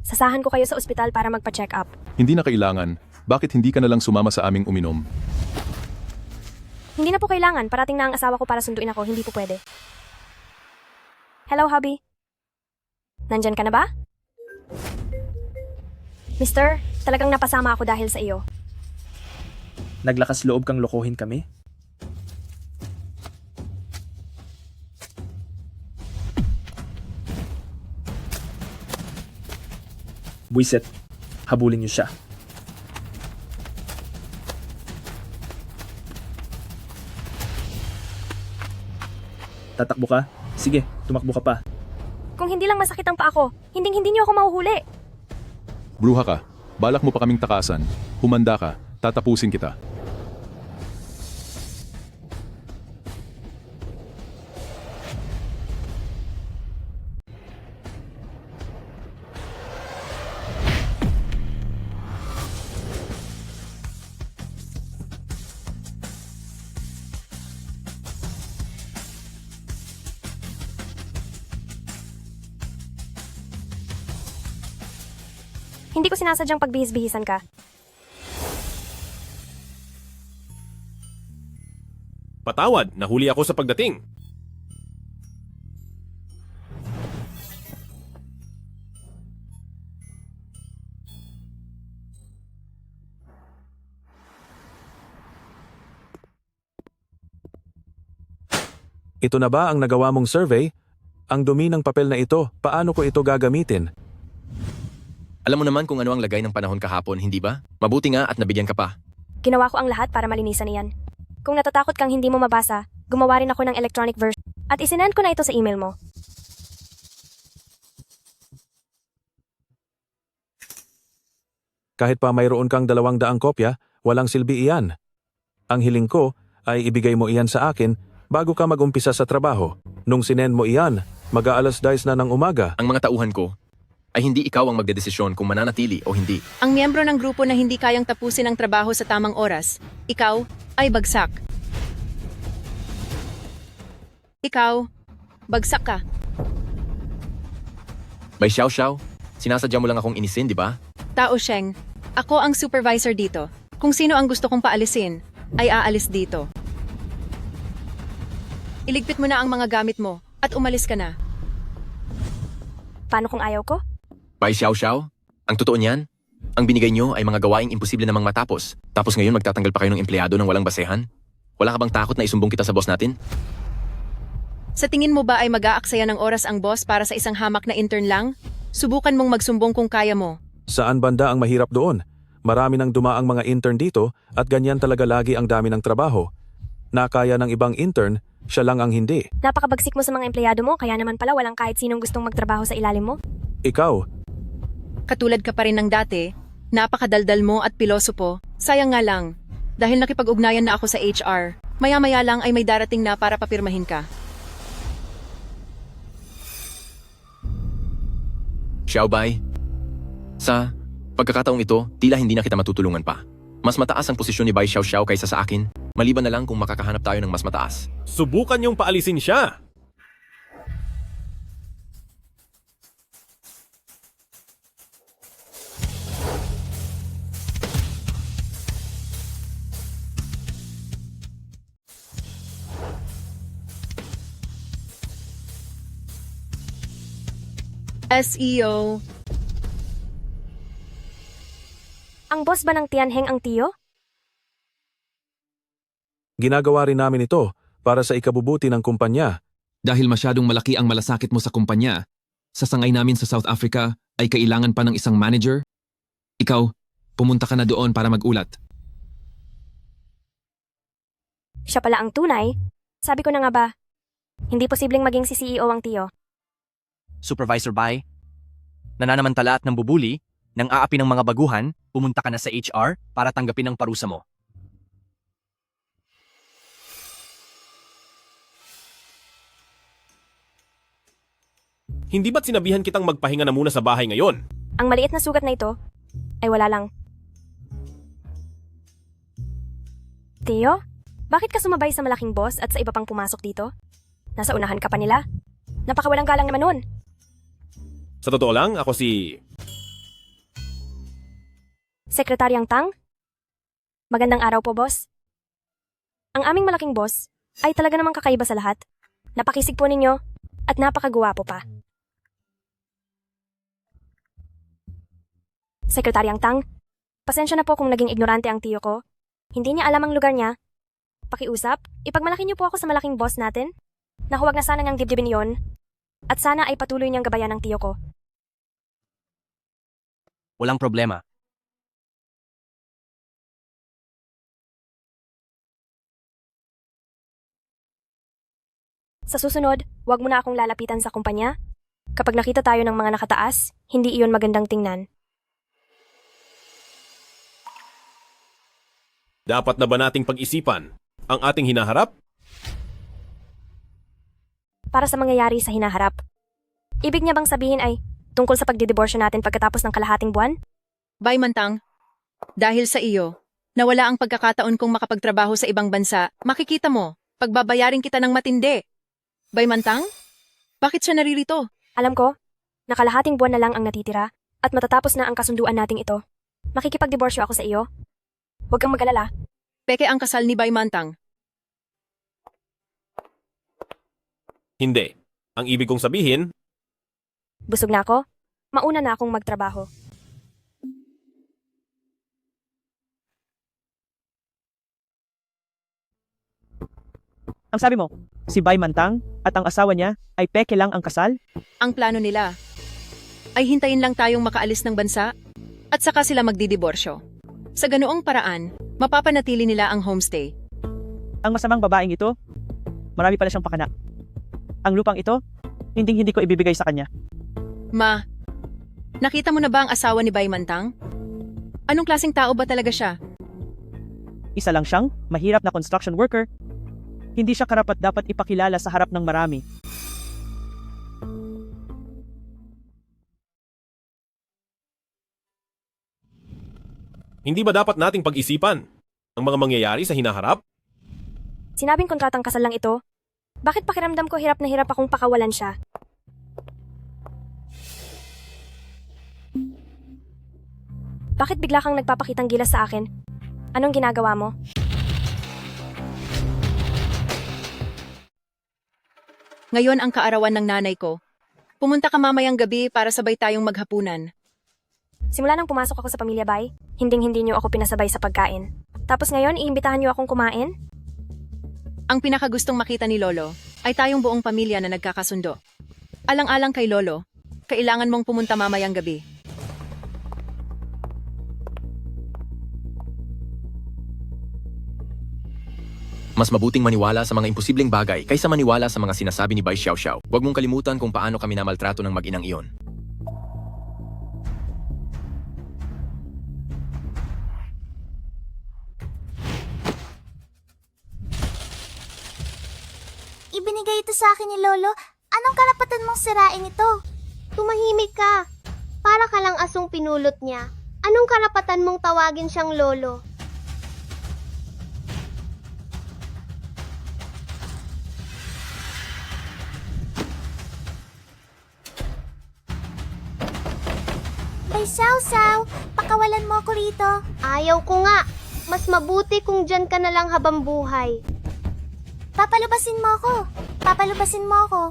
sasahan ko kayo sa ospital para magpa-check up. Hindi na kailangan. Bakit hindi ka na lang sumama sa aming uminom? Hindi na po kailangan. Parating na ang asawa ko para sunduin ako. Hindi po pwede. Hello, hubby. Nandyan ka na ba? Mister, talagang napasama ako dahil sa iyo. Naglakas loob kang lokohin kami? Buisit, habulin niyo siya. Tatakbo ka? Sige, tumakbo ka pa. Kung hindi lang masakit ang paa ko, hindi niyo ako mahuhuli. Bruha ka. Balak mo pa kaming takasan. Humanda ka. Tatapusin kita. Hindi ko sinasadyang pagbihis-bihisan ka. Patawad, nahuli ako sa pagdating. Ito na ba ang nagawa mong survey? Ang dumi ng papel na ito, paano ko ito gagamitin? Alam mo naman kung ano ang lagay ng panahon kahapon, hindi ba? Mabuti nga at nabigyan ka pa. Ginawa ko ang lahat para malinisan iyan. Kung natatakot kang hindi mo mabasa, Gumawa rin ako ng electronic version at isinend ko na ito sa email mo. Kahit pa mayroon kang 200 kopya, walang silbi iyan. Ang hiling ko ay ibigay mo iyan sa akin bago ka mag-umpisa sa trabaho. Nung sinend mo iyan, mag-aalas 10 na ng umaga. Ang mga tauhan ko ay hindi ikaw ang magdedesisyon kung mananatili o hindi. Ang miyembro ng grupo na hindi kayang tapusin ang trabaho sa tamang oras, ikaw ay bagsak. Ikaw, bagsak ka. By Xiao Xiao, sinasadya mo lang akong inisin, di ba? Tao Sheng, ako ang supervisor dito. Kung sino ang gusto kong paalisin, ay aalis dito. Iligpit mo na ang mga gamit mo at umalis ka na. Paano kung ayaw ko? By Xiao Xiao, ang totoo niyan, ang binigay nyo ay mga gawaing imposible namang matapos. Tapos ngayon magtatanggal pa kayo ng empleyado ng walang basehan? Wala ka bang takot na isumbong kita sa boss natin? Sa tingin mo ba ay mag-aaksaya ng oras ang boss para sa isang hamak na intern lang? Subukan mong magsumbong kung kaya mo. Saan banda ang mahirap doon? Marami nang dumaang mga intern dito at ganyan talaga lagi ang dami ng trabaho. Nakaya ng ibang intern, siya lang ang hindi. Napakabagsik mo sa mga empleyado mo, kaya naman pala walang kahit sinong gustong magtrabaho sa ilalim mo. Ikaw, Katulad ka pa rin ng dati, napakadaldal mo at pilosopo. Sayang nga lang, dahil nakipag-ugnayan na ako sa HR, maya-maya lang ay may darating na para papirmahin ka. Xiaobai, sa pagkakataong ito, tila hindi na kita matutulungan pa. Mas mataas ang posisyon ni Bai Xiao Xiao kaysa sa akin, maliban na lang kung makakahanap tayo ng mas mataas. Subukan yung paalisin siya. SEO, Ang boss ba ng Tianheng ang tiyo? ginagawa rin namin ito para sa ikabubuti ng kumpanya. Dahil masyadong malaki ang malasakit mo sa kumpanya, sa sangay namin sa South Africa ay kailangan pa ng isang manager? Ikaw, pumunta ka na doon para magulat. Siya pala ang tunay? Sabi ko na nga ba, hindi posibleng maging si CEO ang tiyo. Supervisor Bai, nananamantala at nambubuli, nang aapi ng mga baguhan, pumunta ka na sa HR para tanggapin ang parusa mo. Hindi ba't sinabihan kitang magpahinga na muna sa bahay ngayon? Ang maliit na sugat na ito, ay wala lang. Tiyo, bakit ka sumabay sa malaking boss at sa iba pang pumasok dito? Nasa unahan ka pa nila? Napakawalang galang naman nun. Sa totoo lang, ako si... Sekretaryang Tang? Magandang araw po, boss. Ang aming malaking boss ay talaga namang kakaiba sa lahat. Napakisig po ninyo at napakagwapo pa. Sekretaryang Tang, pasensya na po kung naging ignorante ang tiyo ko. Hindi niya alam ang lugar niya. Pakiusap, ipagmalaki niyo po ako sa malaking boss natin. Na huwag na sana niyang dibdibin yon. At sana ay patuloy niyang gabayan ng tiyo ko. Walang problema. Sa susunod, huwag mo na akong lalapitan sa kumpanya. Kapag nakita tayo ng mga nakataas, hindi iyon magandang tingnan. Dapat na ba nating pag-isipan ang ating hinaharap? Para sa mangyayari sa hinaharap. Ibig niya bang sabihin ay tungkol sa pagdidiborsyo natin pagkatapos ng kalahating buwan? Bay Mantang, dahil sa iyo, nawala ang pagkakataon kong makapagtrabaho sa ibang bansa, makikita mo, pagbabayarin kita ng matindi. Bay Mantang? Bakit siya naririto? Alam ko, nakalahating buwan na lang ang natitira at matatapos na ang kasunduan nating ito. Makikipagdiborsyo ako sa iyo. Huwag kang mag-alala. Peke ang kasal ni Bay Mantang. Hindi. Ang ibig kong sabihin, Busog na ako. Mauna na akong magtrabaho. Ang sabi mo, si Bai Mantang at ang asawa niya ay peke lang ang kasal? Ang plano nila ay hintayin lang tayong makaalis ng bansa at saka sila magdidiborsyo. Sa ganoong paraan, mapapanatili nila ang homestay. Ang masamang babaeng ito? marami pala siyang pakana. Ang lupang ito, hindi ko ibibigay sa kanya. Ma, nakita mo na ba ang asawa ni Bay Mantang? Anong klaseng tao ba talaga siya? Isa lang siyang mahirap na construction worker. Hindi siya karapat-dapat ipakilala sa harap ng marami. Hindi ba dapat nating pag-isipan ang mga mangyayari sa hinaharap? Sinabing kontratang kasal lang ito. Bakit pakiramdam ko hirap na hirap akong pakawalan siya? Bakit bigla kang nagpapakitang gilas sa akin? Anong ginagawa mo? Ngayon ang kaarawan ng nanay ko. Pumunta ka mamayang gabi para sabay tayong maghapunan. Simula nang pumasok ako sa Pamilya Bay, hinding-hindi niyo ako pinasabay sa pagkain. Tapos ngayon, iimbitahan niyo akong kumain? Ang pinakagustong makita ni Lolo ay tayong buong pamilya na nagkakasundo. Alang-alang kay Lolo, kailangan mong pumunta mamayang gabi. Mas mabuting maniwala sa mga imposibleng bagay kaysa maniwala sa mga sinasabi ni Bai Xiaoxiao. Huwag mong kalimutan kung paano kami namaltrato ng mag-inang iyon. Ibinigay ito sa akin ni Lolo. Anong karapatan mong sirain ito? Tumahimik ka. Para ka lang asong pinulot niya. Anong karapatan mong tawagin siyang Lolo? Bay Xiao, pakawalan mo ako rito. Ayaw ko nga. Mas mabuti kung dyan ka na lang habang buhay. Papalubasin mo ako. Papalubasin mo ako.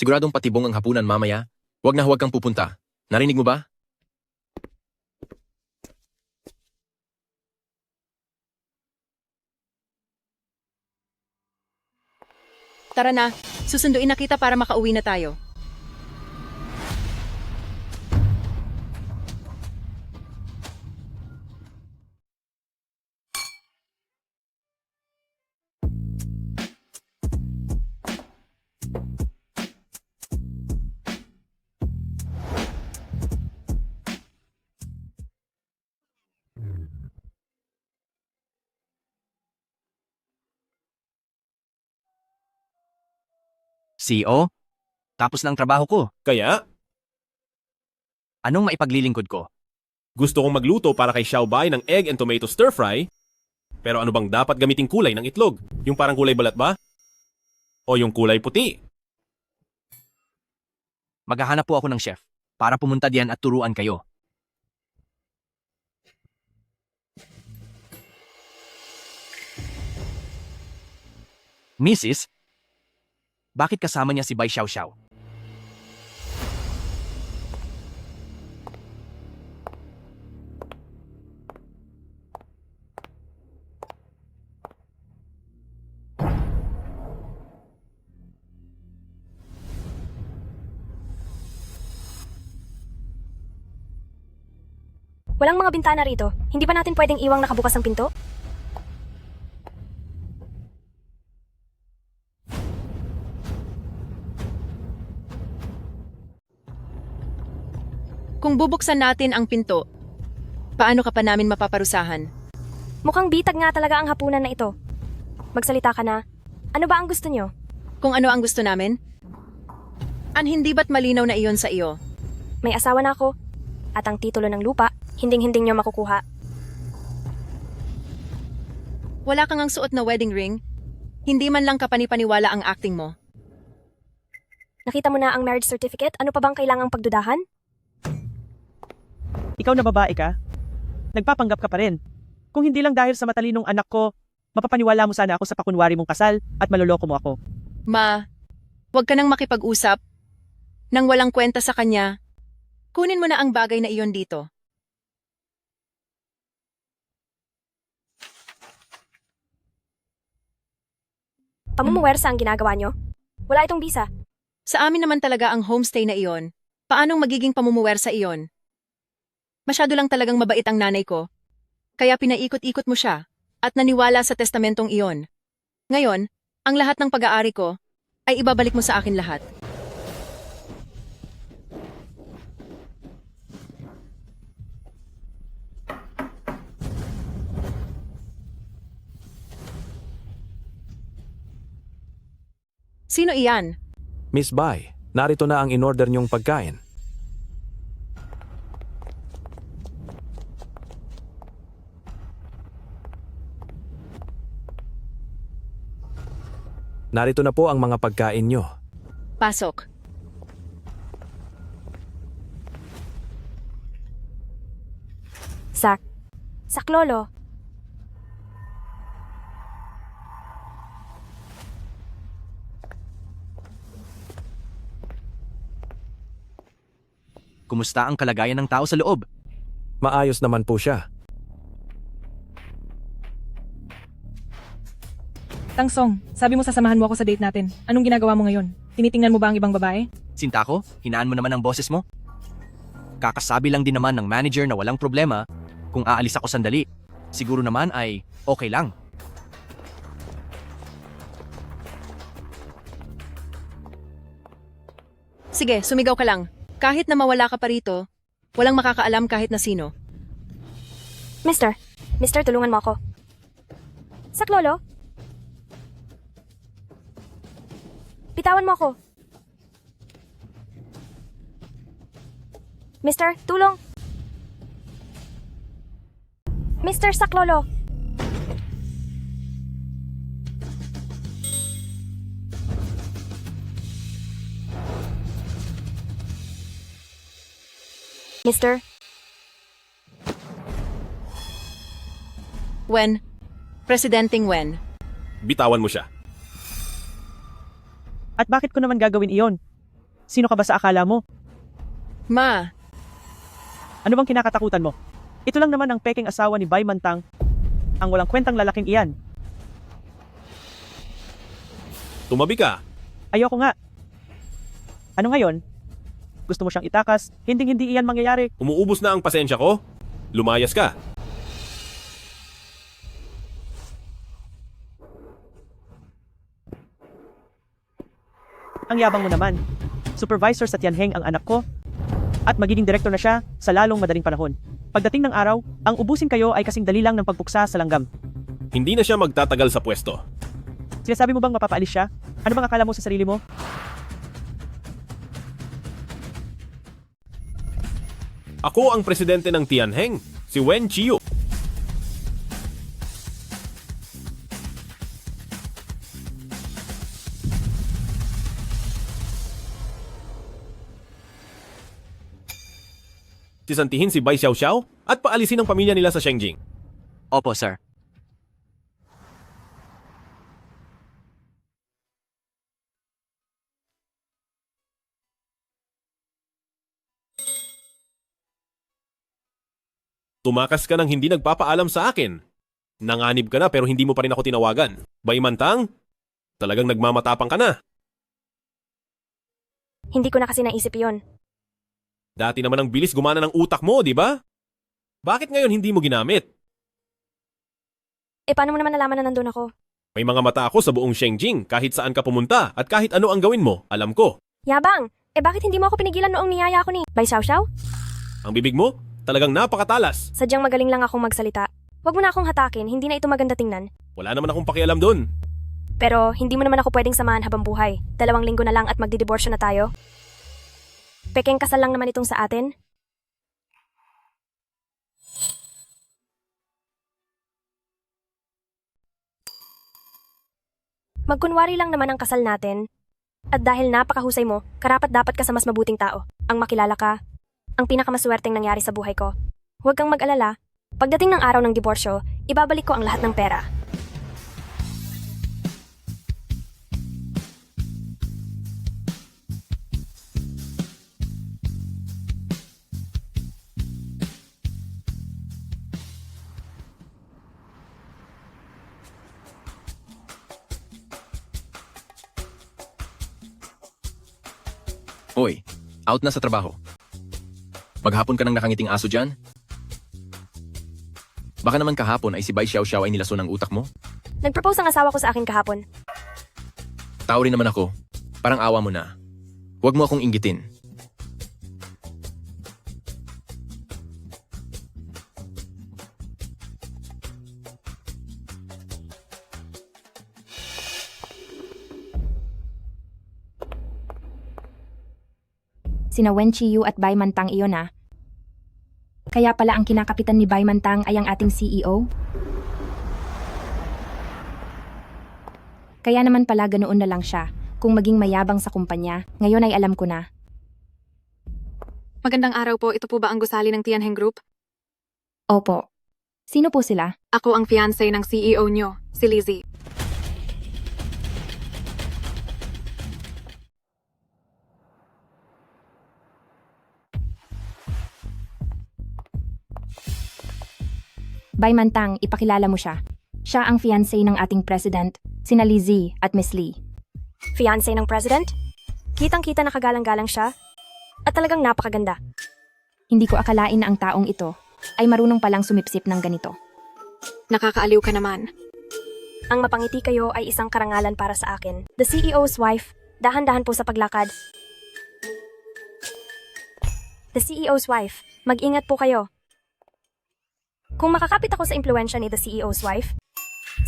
Siguradong patibong ang hapunan mamaya. Huwag na huwag kang pupunta. Narinig mo ba? Tara na, susunduin na kita para makauwi na tayo. CEO? Tapos na ang trabaho ko. Kaya, Anong maipaglilingkod ko? gusto kong magluto para kay Xiaobay ng egg and tomato stir fry. Pero ano bang dapat gamiting kulay ng itlog? Yung parang kulay balat ba? O yung kulay puti? Maghahanap po ako ng chef para pumunta diyan at turuan kayo. Mrs., bakit kasama niya si Bai Xiaoxiao? Walang mga bintana rito. Hindi ba natin pwedeng iwang nakabukas ang pinto? Kung bubuksan natin ang pinto, paano ka pa namin mapaparusahan? Mukhang bitag nga talaga ang hapunan na ito. Magsalita ka na. Ano ba ang gusto nyo? Kung ano ang gusto namin? Hindi ba't malinaw na iyon sa iyo? May asawa na ako. At ang titulo ng lupa, hinding-hinding nyo makukuha. Wala kang ang suot na wedding ring? Hindi man lang kapanipaniwala ang acting mo. Nakita mo na ang marriage certificate? Ano pa bang kailangang pagdudahan? Ikaw na babae ka? Nagpapanggap ka pa rin. Kung hindi lang dahil sa matalinong anak ko, mapapaniwala mo sana ako sa pakunwari mong kasal at maloloko mo ako. Ma, huwag ka nang makipag-usap. Nang walang kwenta sa kanya, kunin mo na ang bagay na iyon dito. Pamumuwersa ang ginagawa nyo? Wala itong visa. Sa amin naman talaga ang homestay na iyon. Paanong magiging pamumuwersa iyon? Masyado lang talagang mabait ang nanay ko. Kaya pinaikot-ikot mo siya at naniwala sa testamentong iyon. Ngayon, ang lahat ng pag-aari ko ay ibabalik mo sa akin lahat. Sino iyan? Miss Bai, narito na ang in-order niyong pagkain. Narito na po ang mga pagkain niyo. Pasok. Sak Lolo. Kumusta ang kalagayan ng tao sa loob? Maayos naman po siya. Tangsong, sabi mo sasamahan mo ako sa date natin. Anong ginagawa mo ngayon? Tinitingnan mo ba ang ibang babae? Sinta ko, hinaan mo naman ang boses mo. Kakasabi lang din naman ng manager na walang problema kung aalis ako sandali. Siguro naman ay okay lang. Sige, sumigaw ka lang. Kahit na mawala ka pa rito, walang makakaalam kahit na sino. Mister, tulungan mo ako. Sak Lolo? Bitawan mo ako. Mister, tulong! Mister, Sak Lolo! Mister? Wen, Presidenteng Wen. Bitawan mo siya. At bakit ko naman gagawin iyon? Sino ka ba sa akala mo? Ma, Ano bang kinakatakutan mo? Ito lang naman ang peking asawa ni Bai Mantang. Ang walang kwentang lalaking iyan. Tumabi ka. Ayoko nga. Ano ngayon? Gusto mo siyang itakas? Hindi iyan mangyayari. Umuubos na ang pasensya ko. Lumayas ka. Ang yabang mo naman. Supervisor sa Tianheng ang anak ko. At magiging direktor na siya sa lalong madaling panahon. Pagdating ng araw, ang ubusin kayo ay kasing dali lang ng pagpuksa sa langgam. Hindi na siya magtatagal sa pwesto. Sinasabi mo bang mapapaalis siya? Ano bang akala mo sa sarili mo? Ako ang presidente ng Tianheng, si Wen Chiu. Sisantihin si Bai Xiaoxiao at paalisin ang pamilya nila sa Shengjing. Opo, sir. Tumakas ka nang hindi nagpapaalam sa akin. Nanganib ka na pero hindi mo pa rin ako tinawagan. Bai Mantang, talagang nagmamatapang ka na. Hindi ko na kasi naisip yon. Dati naman ang bilis gumana ng utak mo, di ba? Bakit ngayon hindi mo ginamit? Paano mo naman nalaman na nandun ako? May mga mata ako sa buong Shengjing kahit saan ka pumunta at kahit ano ang gawin mo, alam ko. Yabang! Bakit hindi mo ako pinigilan noong niyaya ko ni Bai Xiaoxiao? Ang bibig mo, talagang napakatalas. Sadyang magaling lang akong magsalita. Huwag mo na akong hatakin, hindi na ito maganda tingnan. Wala naman akong pakialam dun. Pero hindi mo naman ako pwedeng samahan habang buhay. 2 linggo na lang at magdidiborsyo na tayo. Pekeng kasal lang naman itong sa atin. Magkunwari lang naman ang kasal natin. At dahil napakahusay mo, karapat dapat ka sa mas mabuting tao. Ang makilala ka, ang pinakamaswerteng nangyari sa buhay ko. Huwag kang mag-alala. Pagdating ng araw ng diborsyo, ibabalik ko ang lahat ng pera. Hoy, out na sa trabaho. Maghapon ka ng nakangiting aso dyan? Baka naman kahapon ay si Bai Xiao ay nilaso ng utak mo? Nag-propose ang asawa ko sa akin kahapon. Tao rin naman ako. Parang awa mo na. Huwag mo akong inggitin. Sina Wen Chiyu at Bai Mantang iyon ah. Kaya pala ang kinakapitan ni Bai Mantang ay ang ating CEO? Kaya naman pala ganoon na lang siya. Kung maging mayabang sa kumpanya, ngayon ay alam ko na. Magandang araw po, ito po ba ang gusali ng Tianheng Group? Opo. Sino po sila? Ako ang fiancé ng CEO nyo, si Lizzie. Bai Mantang, ipakilala mo siya. Siya ang fiancé ng ating president, sina Lizzie at Miss Lee. Fiancé ng president? Kitang-kita na kagalang-galang siya. At talagang napakaganda. Hindi ko akalain na ang taong ito ay marunong palang sumipsip ng ganito. Nakakaaliw ka naman. Ang mapangiti kayo ay isang karangalan para sa akin. The CEO's wife, dahan-dahan po sa paglakad. The CEO's wife, mag-ingat po kayo. Kung makakapit ako sa impluensya ni the CEO's wife,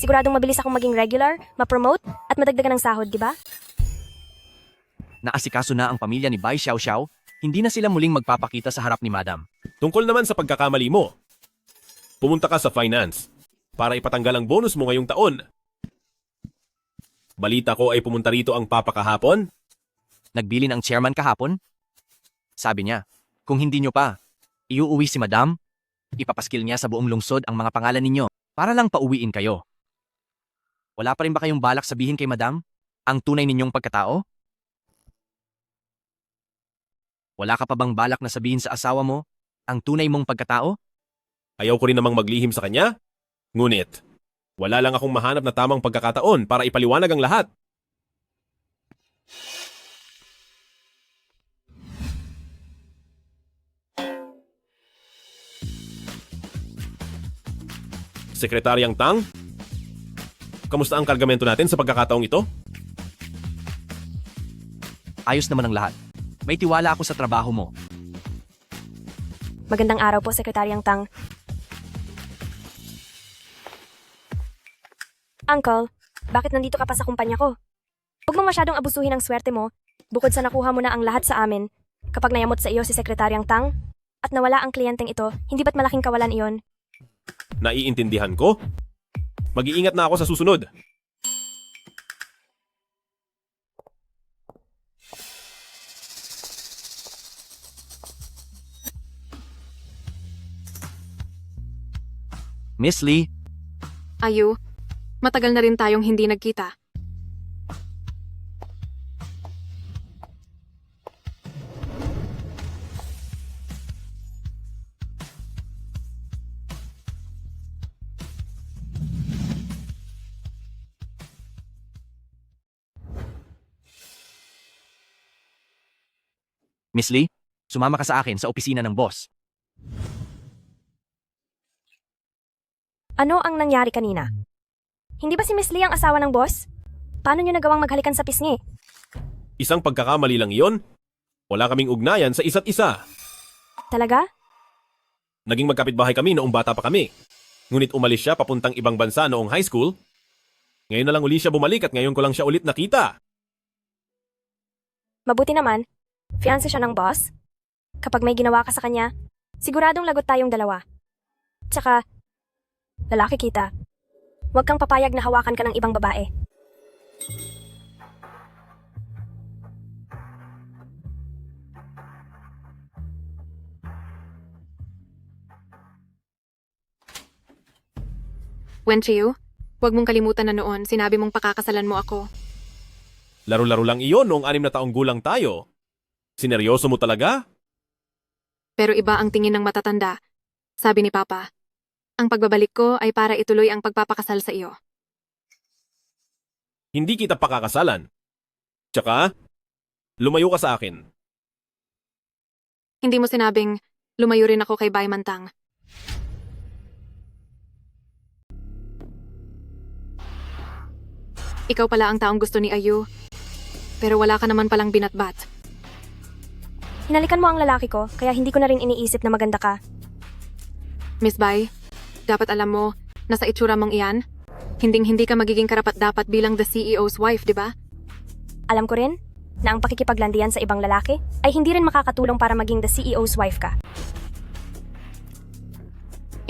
siguradong mabilis akong maging regular, ma-promote, at madagdagan ng sahod, di ba? Naasikaso na ang pamilya ni Bai Xiao, hindi na sila muling magpapakita sa harap ni Madam. Tungkol naman sa pagkakamali mo, pumunta ka sa finance para ipatanggal ang bonus mo ngayong taon. Balita ko ay pumunta rito ang papa kahapon. Nagbilin ang chairman kahapon? Sabi niya, kung hindi nyo pa, iuuwi si Madam, ipapaskil niya sa buong lungsod ang mga pangalan ninyo para lang pauwiin kayo. Wala pa rin ba kayong balak sabihin kay Madam ang tunay ninyong pagkatao? Wala ka pa bang balak na sabihin sa asawa mo ang tunay mong pagkatao? Ayaw ko rin namang maglihim sa kanya. Ngunit, wala lang akong mahanap na tamang pagkakataon para ipaliwanag ang lahat. Sekretaryang Tang, kamusta ang kargamento natin sa pagkakataong ito? Ayos naman ang lahat. May tiwala ako sa trabaho mo. Magandang araw po, Sekretaryang Tang. Uncle, bakit nandito ka pa sa kumpanya ko? Huwag mo masyadong abusuhin ang swerte mo, bukod sa nakuha mo na ang lahat sa amin. Kapag nayamot sa iyo si Sekretaryang Tang, at nawala ang kliyenteng ito, hindi ba't malaking kawalan iyon? Naiintindihan ko. Mag-iingat na ako sa susunod. Miss Lee, Ayu, matagal na rin tayong hindi nagkita. Miss Lee, sumama ka sa akin sa opisina ng boss. Ano ang nangyari kanina? Hindi ba si Miss Lee ang asawa ng boss? Paano niyo nagawang maghalikan sa pisngi? Isang pagkakamali lang iyon. Wala kaming ugnayan sa isa't isa. Talaga? Naging magkapitbahay kami noong bata pa kami. Ngunit umalis siya papuntang ibang bansa noong high school. Ngayon na lang uli siya bumalik at ngayon ko lang siya ulit nakita. Mabuti naman, fiancé siya ng boss. Kapag may ginawa ka sa kanya, siguradong lagot tayong dalawa. Tsaka, lalaki kita. Huwag kang papayag na hawakan ka ng ibang babae. Wenchiu, huwag mong kalimutan na noon sinabi mong pakakasalan mo ako. Laro-laro lang iyon noong 6 na taong gulang tayo. Sineryoso mo talaga? Pero iba ang tingin ng matatanda. Sabi ni Papa, ang pagbabalik ko ay para ituloy ang pagpapakasal sa iyo. Hindi kita pakakasalan. Tsaka, lumayo ka sa akin. Hindi mo sinabing lumayo rin ako kay Bay Mantang. Ikaw pala ang taong gusto ni Ayu, pero wala ka naman palang binatbat. Hinalikan mo ang lalaki ko, kaya hindi ko na rin iniisip na maganda ka. Miss Bay, dapat alam mo na sa itsura mong iyan, hindi ka magiging karapat-dapat bilang the CEO's wife, di ba? Alam ko rin na ang pakikipaglandian sa ibang lalaki ay hindi rin makakatulong para maging the CEO's wife ka.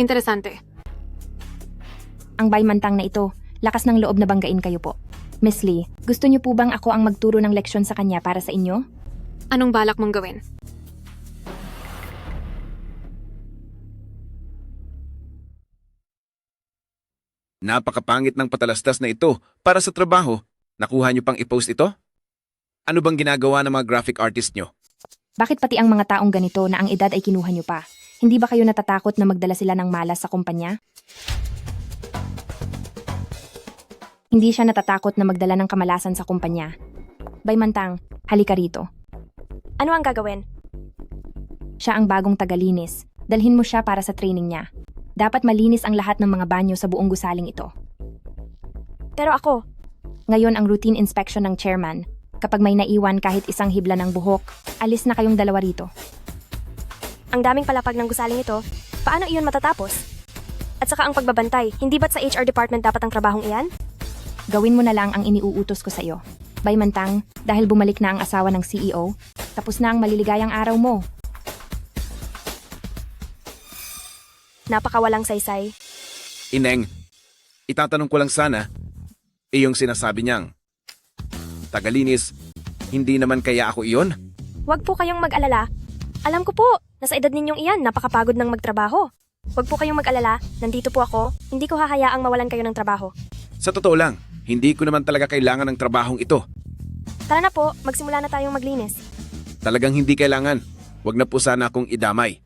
Interesante. Ang baymantang na ito, lakas ng loob na banggain kayo po. Miss Lee, gusto niyo po bang ako ang magturo ng leksyon sa kanya para sa inyo? Anong balak mong gawin? Napakapangit ng patalastas na ito para sa trabaho. Nakuha niyo pang i-post ito? Ano bang ginagawa ng mga graphic artist niyo? Bakit pati ang mga taong ganito na ang edad ay kinuha niyo pa? Hindi ba kayo natatakot na magdala sila ng malas sa kumpanya? Hindi siya natatakot na magdala ng kamalasan sa kumpanya. Baymantang, halika rito. Ano ang gagawin? Siya ang bagong tagalinis. Dalhin mo siya para sa training niya. Dapat malinis ang lahat ng mga banyo sa buong gusaling ito. Pero ako, ngayon ang routine inspection ng chairman. Kapag may naiwan kahit isang hibla ng buhok, alis na kayong dalawa rito. ang daming palapag ng gusaling ito, paano iyon matatapos? At saka ang pagbabantay, hindi ba't sa HR department dapat ang trabahong iyan? Gawin mo na lang ang iniuutos ko sa iyo. Baymantang, dahil bumalik na ang asawa ng CEO, tapos na ang maliligayang araw mo. Napakawalang saysay. Ineng, itatanong ko lang sana, iyong sinasabi niyang, tagalinis, hindi naman kaya ako iyon? Huwag po kayong mag-alala. Alam ko po, nasa edad ninyong iyan, napakapagod ng magtrabaho. Huwag po kayong mag-alala, nandito po ako, hindi ko hahayaang mawalan kayo ng trabaho. Sa totoo lang, hindi ko naman talaga kailangan ng trabahong ito. Tara na po, magsimula na tayong maglinis. Talagang hindi kailangan. Huwag na po sana akong idamay.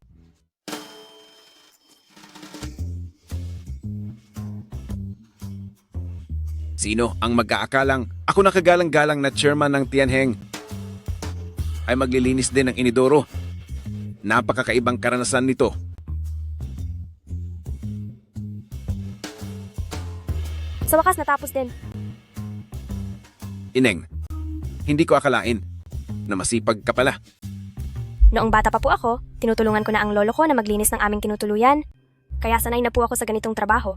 Sino ang mag-aakalang ako nakagalang-galang na chairman ng Tianheng ay maglilinis din ng inidoro? Napakakaibang karanasan nito. Sa wakas natapos din. Ineng, hindi ko akalain na masipag ka pala. Noong bata pa po ako, tinutulungan ko na ang lolo ko na maglinis ng aming tinutuluyan. Kaya sanay na po ako sa ganitong trabaho.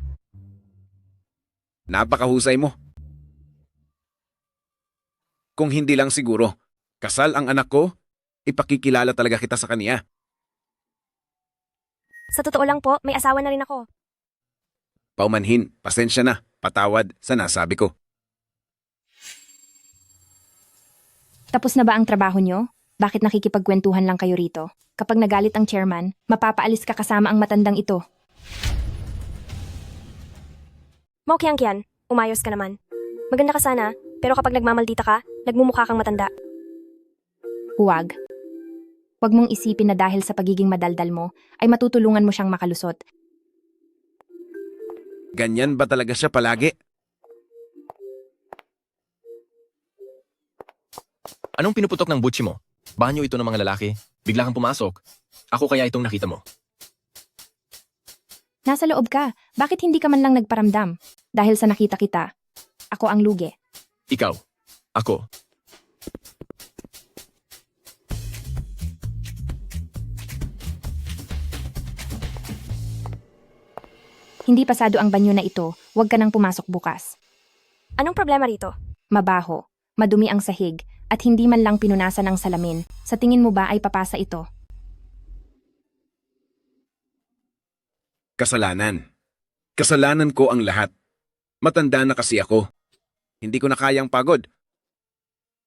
Napakahusay mo. Kung hindi lang siguro, kasal ang anak ko, ipakikilala talaga kita sa kaniya. Sa totoo lang po, may asawa na rin ako. Paumanhin, pasensya na, patawad sa nasabi ko. Tapos na ba ang trabaho nyo? Bakit nakikipagkwentuhan lang kayo rito? Kapag nagalit ang chairman, mapapaalis ka kasama ang matandang ito. Maukyang-kyan, umayos ka naman. Maganda ka sana, pero kapag nagmamaldita ka, nagmumukha kang matanda. Huwag. Huwag mong isipin na dahil sa pagiging madaldal mo, ay matutulungan mo siyang makalusot. Ganyan ba talaga siya palagi? Anong pinuputok ng butchi mo? Banyo ito ng mga lalaki. Bigla kang pumasok. Ako kaya itong nakita mo. Nasa loob ka. Bakit hindi ka man lang nagparamdam? Dahil sa nakita kita, ako ang lugi. Ikaw. Ako. Hindi pasado ang banyo na ito. Huwag ka nang pumasok bukas. Anong problema rito? Mabaho, madumi ang sahig, at hindi man lang pinunasan ang salamin. Sa tingin mo ba ay papasa ito? Kasalanan. Kasalanan ko ang lahat. Matanda na kasi ako. Hindi ko na kayang pagod.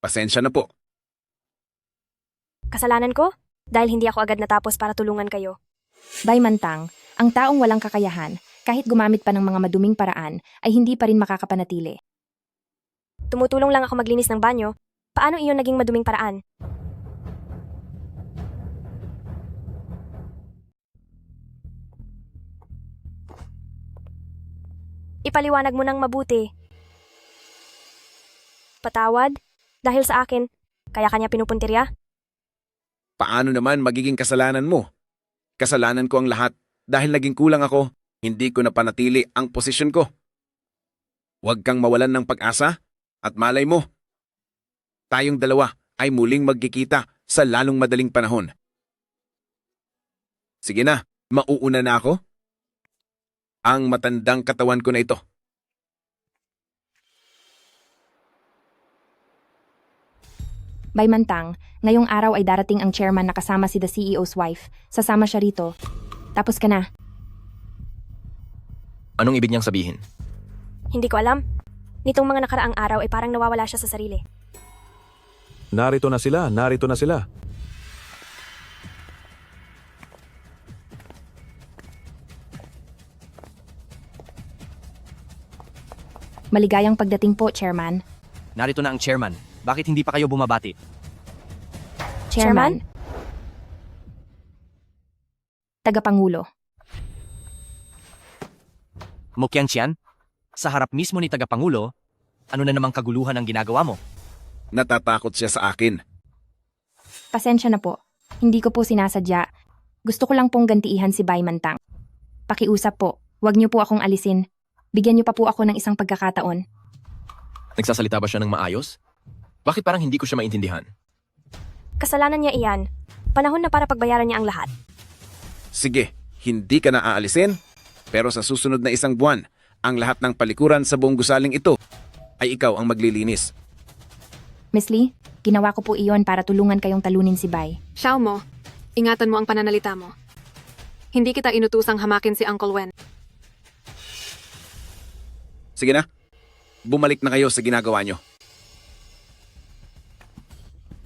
Pasensya na po. Kasalanan ko? Dahil hindi ako agad natapos para tulungan kayo. Baymantang, ang taong walang kakayahan, kahit gumamit pa ng mga maduming paraan, ay hindi pa rin makakapanatili. Tumutulong lang ako maglinis ng banyo. Paano iyon naging maduming paraan? Ipaliwanag mo ng mabuti. Patawad? Dahil sa akin, kaya kanya pinupuntirya? Paano naman magiging kasalanan mo? Kasalanan ko ang lahat dahil naging kulang ako, hindi ko napanatili ang posisyon ko. Huwag kang mawalan ng pag-asa at malay mo, tayong dalawa ay muling magkikita sa lalong madaling panahon. Sige na, mauuna na ako. Ang matandang katawan ko na ito. Baymantang, ngayong araw ay darating ang chairman na kasama si the CEO's wife. Sasama siya rito. Tapos ka na. Anong ibig niyang sabihin? Hindi ko alam. Nitong mga nakaraang araw ay parang nawawala siya sa sarili. Narito na sila. Maligayang pagdating po, chairman. Narito na ang chairman. Bakit hindi pa kayo bumabati? Chairman? Tagapangulo. Mukyan sa harap mismo ni Tagapangulo, ano na namang kaguluhan ang ginagawa mo? Natatakot siya sa akin. Pasensya na po. Hindi ko po sinasadya. Gusto ko lang pong gantiihan si Baymantang. Pakiusap po. Huwag niyo po akong alisin. Bigyan niyo pa po ako ng isang pagkakataon. Nagsasalita ba siya ng maayos? Bakit parang hindi ko siya maintindihan? Kasalanan niya iyan. Panahon na para pagbayaran niya ang lahat. Sige, hindi ka na aalisin, pero sa susunod na isang buwan, ang lahat ng palikuran sa buong gusaling ito ay ikaw ang maglilinis. Miss Lee, ginawa ko po iyon para tulungan kayong talunin si Bay. Xiao mo, ingatan mo ang pananalita mo. Hindi kita inutusang hamakin si Uncle Wen. Sige na, bumalik na kayo sa ginagawa nyo.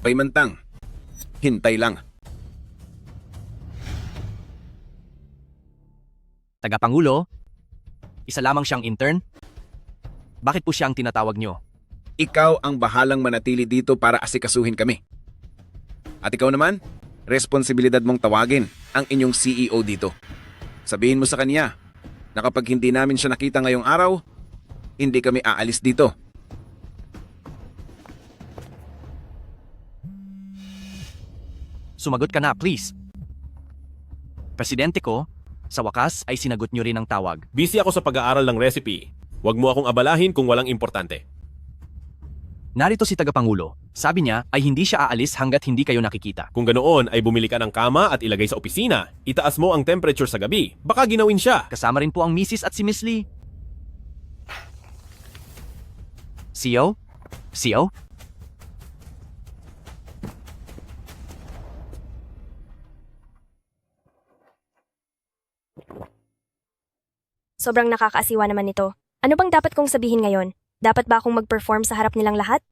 Baymantang, hintay lang. Tagapangulo, isa lamang siyang intern? Bakit po siya ang tinatawag niyo? Ikaw ang bahalang manatili dito para asikasuhin kami. At ikaw naman, responsibilidad mong tawagin ang inyong CEO dito. Sabihin mo sa kanya na kapag hindi namin siya nakita ngayong araw, hindi kami aalis dito. Sumagot ka na, please. Presidente ko, sa wakas ay sinagot niyo rin ang tawag. Busy ako sa pag-aaral ng recipe. Huwag mo akong abalahin kung walang importante. Narito si Tagapangulo. Sabi niya ay hindi siya aalis hanggat hindi kayo nakikita. Kung ganoon ay bumili ka ng kama at ilagay sa opisina. Itaas mo ang temperature sa gabi. Baka ginawin siya. Kasama rin po ang Mrs. at si Miss Lee. CEO? CEO? Sobrang nakakaasiwa naman nito. Ano bang dapat kong sabihin ngayon? Dapat ba akong mag-perform sa harap nilang lahat?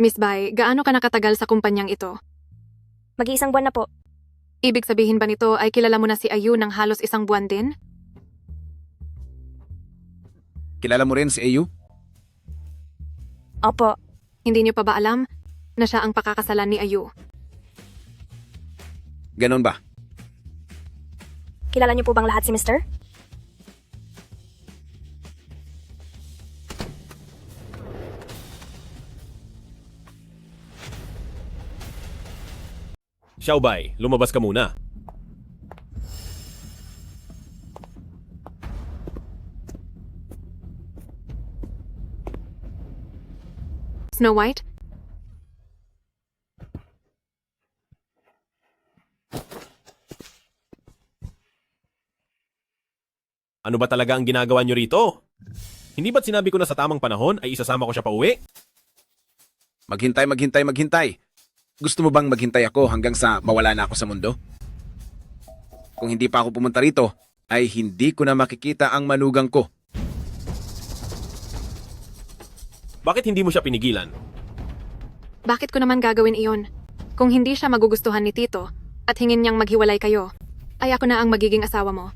Miss Bai, gaano ka nakatagal sa kumpanyang ito? Mag-iisang buwan na po. Ibig sabihin ba nito ay kilala mo na si Ayu ng halos isang buwan din? Kilala mo rin si Ayu? Opo. Hindi niyo pa ba alam na siya ang pakakasalan ni Ayu? Ganon ba? Kilala niyo po bang lahat si Mr.? Xiaobay, lumabas ka muna. Snow White? Ano ba talaga ang ginagawa nyo rito? Hindi ba't sinabi ko na sa tamang panahon ay isasama ko siya pa uwi? Maghintay. Gusto mo bang maghintay ako hanggang sa mawala na ako sa mundo? Kung hindi pa ako pumunta rito, ay hindi ko na makikita ang manugang ko. Bakit hindi mo siya pinigilan? Bakit ko naman gagawin iyon? Kung hindi siya magugustuhan ni Tito at hingin niyang maghiwalay kayo, ay ako na ang magiging asawa mo.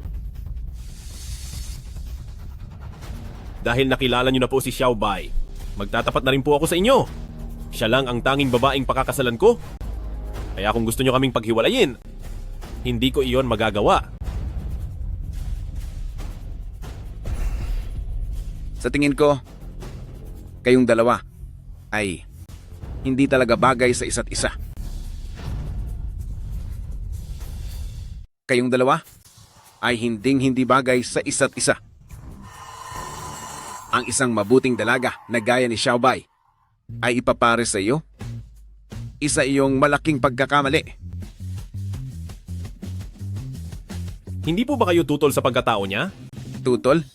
Dahil nakilala niyo na po si Xiaobay, magtatapat na rin po ako sa inyo. Siya lang ang tanging babaeng pakakasalan ko. Kaya kung gusto niyo kaming paghiwalayin, hindi ko iyon magagawa. Sa tingin ko, kayong dalawa ay hindi talaga bagay sa isa't isa. Kayong dalawa ay hinding-hindi bagay sa isa't isa. Ang isang mabuting dalaga na gaya ni Xiaobay ay ipapare sa iyo. Isa iyong malaking pagkakamali. Hindi po ba kayo tutol sa pagkatao niya? Tutol?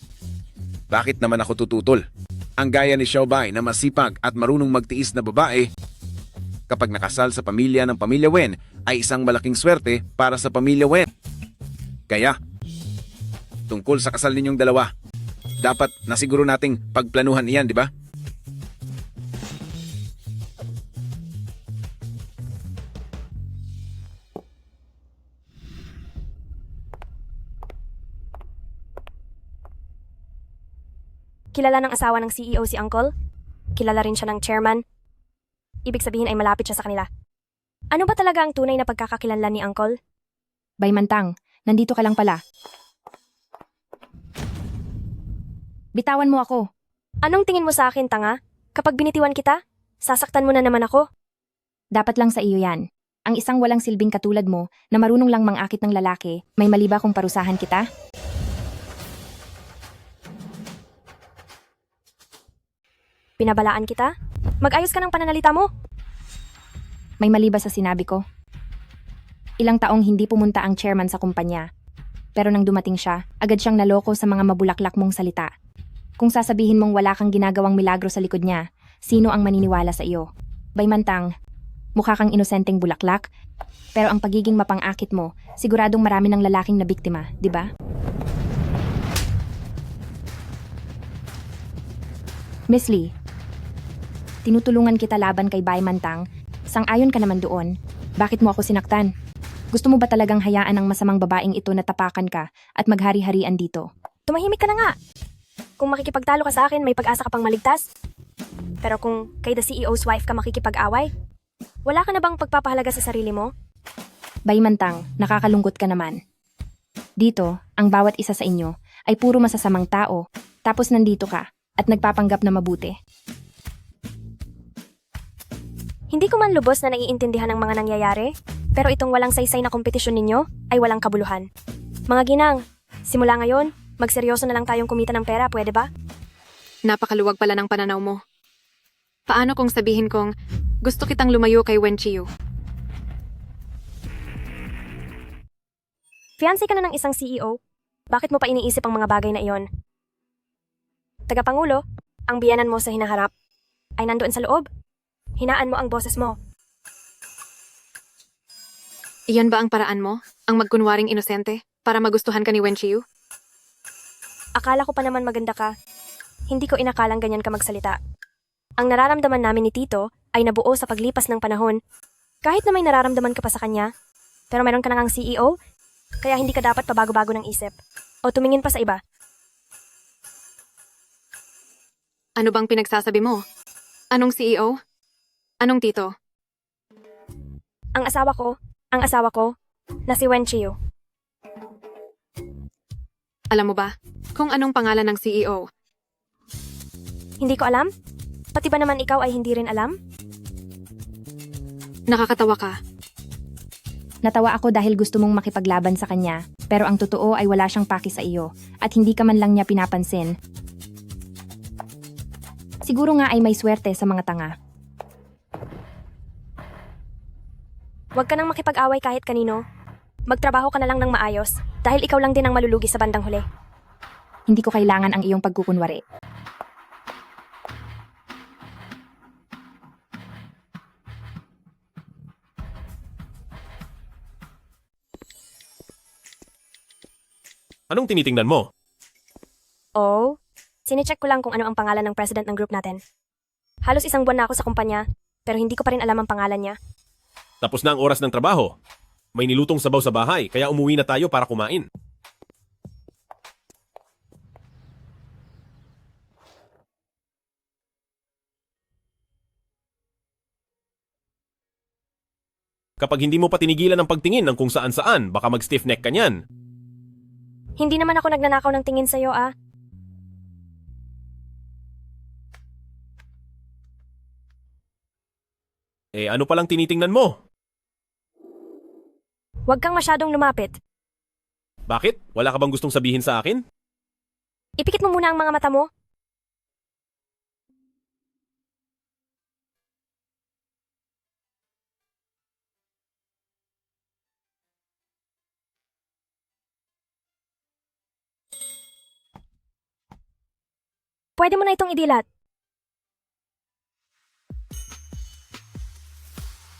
Bakit naman ako tututol? Ang gaya ni Xiaobay na masipag at marunong magtiis na babae, kapag nakasal sa pamilya ng pamilya Wen, ay isang malaking swerte para sa pamilya Wen. Kaya, tungkol sa kasal ninyong dalawa, dapat nasiguro nating pagplanuhan iyan, di ba? Kilala ng asawa ng CEO si Uncle. Kilala rin siya ng chairman. Ibig sabihin ay malapit siya sa kanila. Ano ba talaga ang tunay na pagkakakilanlan ni Uncle? Baymantang, nandito ka lang pala. Bitawan mo ako. Anong tingin mo sa akin, tanga? Kapag binitiwan kita, sasaktan mo na naman ako. Dapat lang sa iyo yan. Ang isang walang silbing katulad mo na marunong lang mangakit ng lalaki, may mali ba kung parusahan kita? Pinabalaan kita? Mag-ayos ka ng pananalita mo. May mali ba sa sinabi ko? Ilang taong hindi pumunta ang chairman sa kumpanya. Pero nang dumating siya, agad siyang naloko sa mga mabulaklak mong salita. Kung sasabihin mong wala kang ginagawang milagro sa likod niya, sino ang maniniwala sa iyo? Baymantang, mukha kang inosenteng bulaklak, pero ang pagiging mapang-akit mo, siguradong marami ng lalaking na biktima, di ba? Miss Lee, tinutulungan kita laban kay Baymantang. Sang-ayon ka naman doon. Bakit mo ako sinaktan? Gusto mo ba talagang hayaan ang masamang babaeng ito na tapakan ka at maghari-harian dito? Tumahimik ka na nga. Kung makikipagtalo ka sa akin, may pag-asa ka pang maligtas. Pero kung kay the CEO's wife ka makikipag-away, wala ka na bang pagpapahalaga sa sarili mo? Baymantang, nakakalungkot ka naman. Dito, ang bawat isa sa inyo ay puro masasamang tao, tapos nandito ka at nagpapanggap na mabuti. Hindi ko man lubos na naiintindihan ang mga nangyayari, pero itong walang saysay na kompetisyon ninyo ay walang kabuluhan. Mga ginang, simula ngayon, magseryoso na lang tayong kumita ng pera, pwede ba? Napakaluwag pala ng pananaw mo. Paano kung sabihin kong gusto kitang lumayo kay Wen Chiu? Fiancé ka na ng isang CEO, bakit mo pa iniisip ang mga bagay na iyon? Tagapangulo, ang biyanan mo sa hinaharap, ay nandoon sa loob. Hinaan mo ang boses mo. Iyan ba ang paraan mo? Ang magkunwaring inosente para magustuhan ka ni Wen Chiu? Akala ko pa naman maganda ka. Hindi ko inakalang ganyan ka magsalita. Ang nararamdaman namin ni Tito ay nabuo sa paglipas ng panahon. Kahit na may nararamdaman ka pa sa kanya, pero meron ka na ngang CEO, kaya hindi ka dapat pabago-bago ng isip. O tumingin pa sa iba. Ano bang pinagsasabi mo? Anong CEO? Anong Tito? Ang asawa ko, na si Wen Chiu. Alam mo ba kung anong pangalan ng CEO? Hindi ko alam? Pati ba naman ikaw ay hindi rin alam? Nakakatawa ka. Natawa ako dahil gusto mong makipaglaban sa kanya, pero ang totoo ay wala siyang paki sa iyo at hindi ka man lang niya pinapansin. Siguro nga ay may swerte sa mga tanga. Huwag ka nang makipag-away kahit kanino. Magtrabaho ka na lang ng maayos dahil ikaw lang din ang malulugi sa bandang huli. Hindi ko kailangan ang iyong pagkukunwari. Anong tinitingnan mo? Oh, sinicheck ko lang kung ano ang pangalan ng president ng group natin. Halos 1 buwan na ako sa kumpanya, pero hindi ko pa rin alam ang pangalan niya. Tapos na ang oras ng trabaho. May nilutong sabaw sa bahay, kaya umuwi na tayo para kumain. Kapag hindi mo pa tinigilan ang pagtingin ng kung saan-saan, baka mag-stiff neck ka niyan. Hindi naman ako nagnanakaw ng tingin sa'yo, ah. Eh ano palang tinitingnan mo? Huwag kang masyadong lumapit. Bakit? Wala ka bang gustong sabihin sa akin? Ipikit mo muna ang mga mata mo. Pwede mo na itong idilat.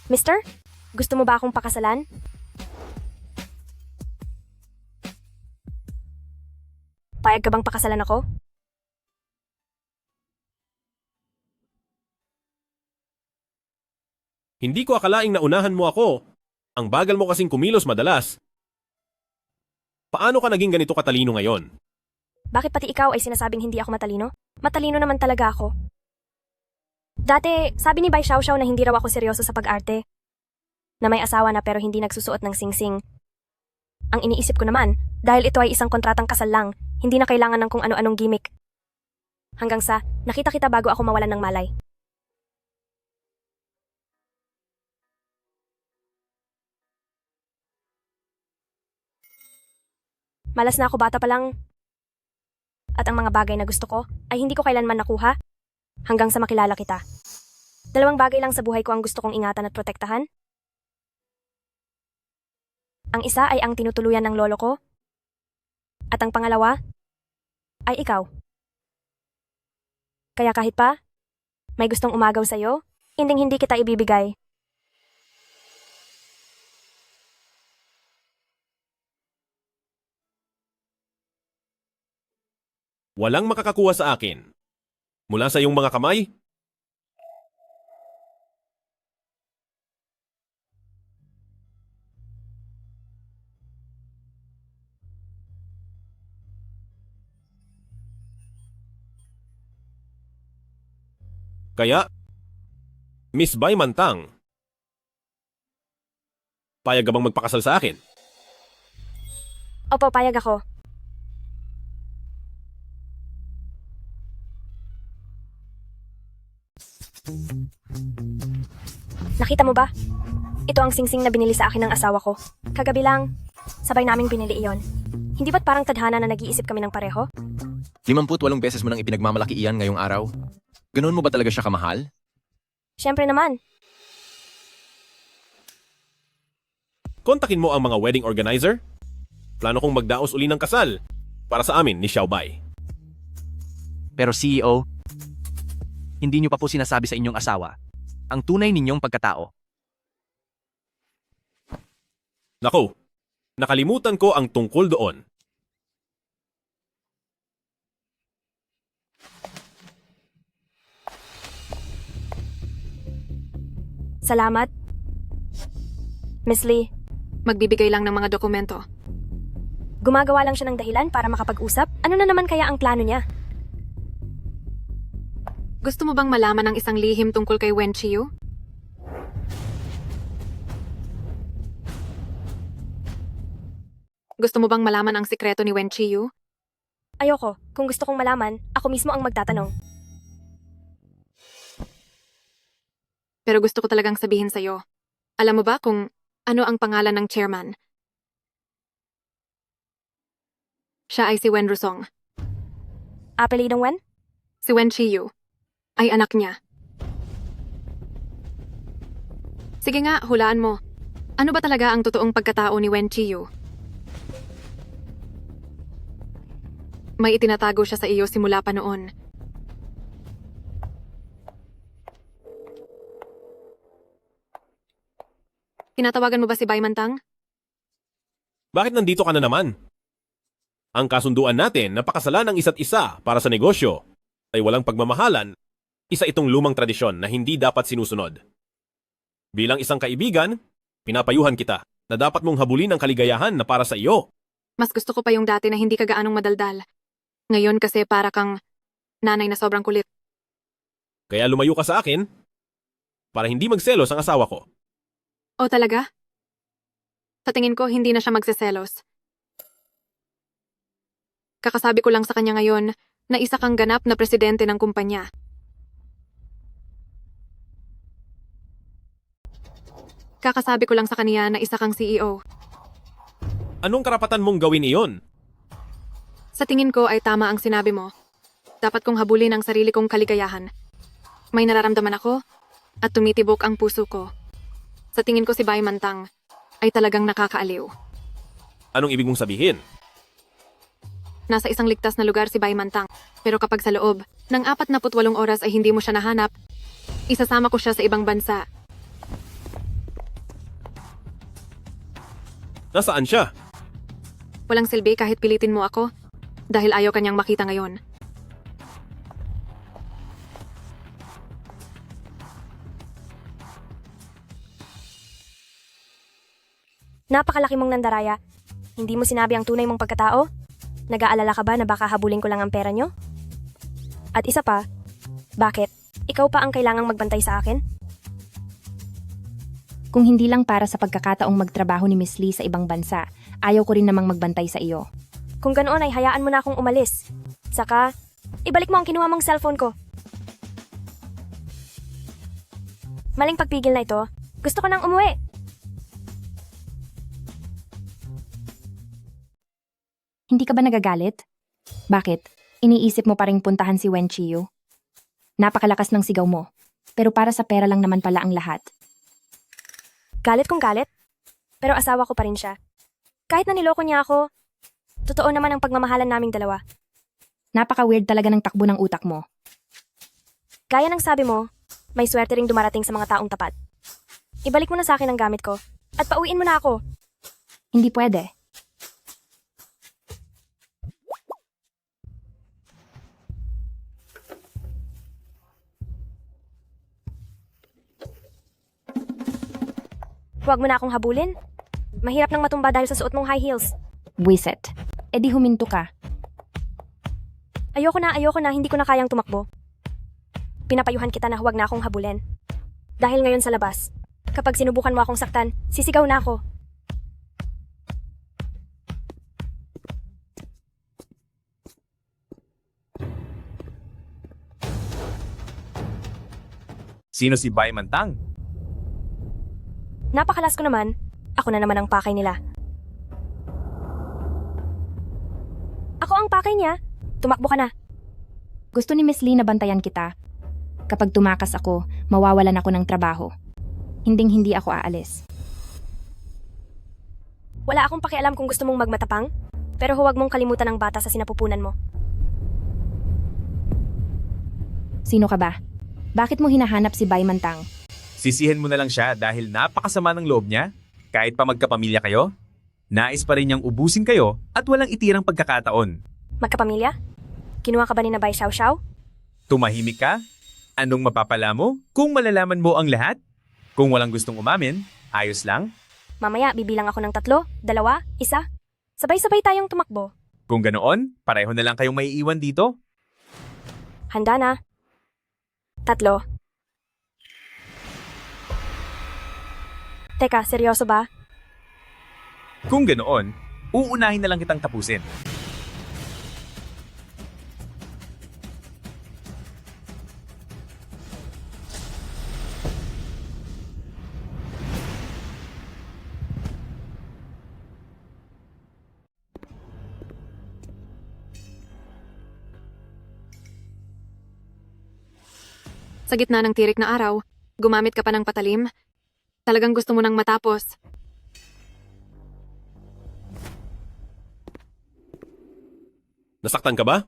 Mister, gusto mo ba akong pakasalan? Payag ka bang pakasalan ako? Hindi ko akalaing naunahan mo ako. Ang bagal mo kasing kumilos madalas. Paano ka naging ganito katalino ngayon? Bakit pati ikaw ay sinasabing hindi ako matalino? Matalino naman talaga ako. Dati, sabi ni Bai Xiaoxiao na hindi raw ako seryoso sa pag-arte. Na may asawa na pero hindi nagsusuot ng singsing. Ang iniisip ko naman, dahil ito ay isang kontratang kasal lang, hindi na kailangan ng kung ano-anong gimmick. Hanggang sa, nakita kita bago ako mawalan ng malay. Malas na ako bata pa lang. At ang mga bagay na gusto ko ay hindi ko kailanman nakuha hanggang sa makilala kita. 2 bagay lang sa buhay ko ang gusto kong ingatan at protektahan. Ang isa ay ang tinutuluyan ng lolo ko. At ang pangalawa ay ikaw. Kaya kahit pa may gustong umagaw sa'yo, hindi kita ibibigay. Walang makakakuha sa akin. Mula sa iyong mga kamay, kaya, Miss Bai Mantang, payag ka bang magpakasal sa akin? Opo, payag ako. Nakita mo ba? Ito ang singsing na binili sa akin ng asawa ko. Kagabi lang, sabay naming binili iyon. Hindi ba't parang tadhana na nag-iisip kami ng pareho? 58 beses mo nang ipinagmamalaki iyan ngayong araw. Ganoon mo ba talaga siya kamahal? Siyempre naman. Kontakin mo ang mga wedding organizer. Plano kong magdaos uli ng kasal para sa amin ni Xiao Bai. Pero CEO, hindi niyo pa po sinasabi sa inyong asawa ang tunay ninyong pagkatao. Nako, nakalimutan ko ang tungkol doon. Salamat. Miss Lee, Magbibigay lang ng mga dokumento. gumagawa lang siya ng dahilan para makapag-usap? Ano na naman kaya ang plano niya? Gusto mo bang malaman ang isang lihim tungkol kay Wen Chiu? Gusto mo bang malaman ang sikreto ni Wen Chiu? Ayoko. Kung gusto kong malaman, ako mismo ang magtatanong. Pero gusto ko talagang sabihin sa'yo. Alam mo ba kung ano ang pangalan ng chairman? Siya ay si Wen Rusong. Apelidong Wen? Si Wen Chiu ay anak niya. Sige nga, hulaan mo. Ano ba talaga ang totoong pagkatao ni Wen Chiu? May itinatago siya sa iyo simula pa noon. Tinatawagan mo ba si Bai Mantang? Bakit nandito ka na naman? Ang kasunduan natin na pakasalan ang isa't isa para sa negosyo ay walang pagmamahalan, isa itong lumang tradisyon na hindi dapat sinusunod. Bilang isang kaibigan, pinapayuhan kita na dapat mong habulin ang kaligayahan na para sa iyo. Mas gusto ko pa yung dati na hindi ka gaanong madaldal. Ngayon kasi para kang nanay na sobrang kulit. Kaya lumayo ka sa akin para hindi magselos ang asawa ko. O talaga? Sa tingin ko, hindi na siya magseselos. Kakasabi ko lang sa kanya ngayon na isa kang ganap na presidente ng kumpanya. Kakasabi ko lang sa kanya na isa kang CEO. Anong karapatan mong gawin iyon? Sa tingin ko ay tama ang sinabi mo. Dapat kong habulin ang sarili kong kaligayahan. May nararamdaman ako at tumitibok ang puso ko. Sa tingin ko si Bai Mantang ay talagang nakakaaliw. Anong ibig mong sabihin? Nasa isang ligtas na lugar si Bai Mantang. Pero kapag sa loob ng 48 oras ay hindi mo siya nahanap, isasama ko siya sa ibang bansa. Nasaan siya? Walang silbi kahit pilitin mo ako dahil ayaw kanyang makita ngayon. Napakalaki mong nandaraya. Hindi mo sinabi ang tunay mong pagkatao? Nag-aalala ka ba na baka habulin ko lang ang pera nyo? At isa pa, bakit? Ikaw pa ang kailangang magbantay sa akin? Kung hindi lang para sa pagkakataong magtrabaho ni Miss Lee sa ibang bansa, ayaw ko rin namang magbantay sa iyo. Kung ganoon ay hayaan mo na akong umalis. Saka, ibalik mo ang kinuha mong cellphone ko. Maling pagpigil na ito. Gusto ko nang umuwi. Hindi ka ba nagagalit? Bakit? Iniisip mo pa ring puntahan si Wen Chiyu? Napakalakas ng sigaw mo. Pero para sa pera lang naman pala ang lahat. Galit kong galit. Pero asawa ko pa rin siya. Kahit na niloko niya ako, totoo naman ang pagmamahalan naming dalawa. Napaka-weird talaga ng takbo ng utak mo. Gaya ng sabi mo, may swerte ring dumarating sa mga taong tapat. Ibalik mo na sa akin ang gamit ko at pauwiin mo na ako. Hindi pwede. Huwag mo na akong habulin. Mahirap nang matumba dahil sa suot mong high heels. Buiset. E di huminto ka. Ayoko na, hindi ko na kayang tumakbo. Pinapayuhan kita na huwag na akong habulin. Dahil ngayon sa labas, kapag sinubukan mo akong saktan, sisigaw na ako. Sino si Bai Mantang? Napakalas ko naman. Ako na naman ang pakay nila. Ako ang pakay niya. Tumakbo ka na. Gusto ni Miss Lee na bantayan kita. Kapag tumakas ako, mawawalan ako ng trabaho. Hinding-hindi ako aalis. Wala akong pakialam kung gusto mong magmatapang, pero huwag mong kalimutan ang bata sa sinapupunan mo. Sino ka ba? Bakit mo hinahanap si Bai Mantang? Sisihin mo na lang siya dahil napakasama ng loob niya. Kahit pa magkapamilya kayo, nais pa rin niyang ubusin kayo at walang itirang pagkakataon. Magkapamilya? Kinuha ka ba ni na Bai Xiao Xiao? Tumahimik ka? Anong mapapala mo kung malalaman mo ang lahat? Kung walang gustong umamin, ayos lang. Mamaya bibilang ako ng 3, 2, 1. Sabay-sabay tayong tumakbo. Kung ganoon, pareho na lang kayong maiiwan dito. Handa na. 3. Teka, seryoso ba? Kung ganoon, uunahin na lang kitang tapusin. Sa gitna ng tirik na araw, gumamit ka pa ng patalim. Talagang gusto mo nang matapos. Nasaktan ka ba?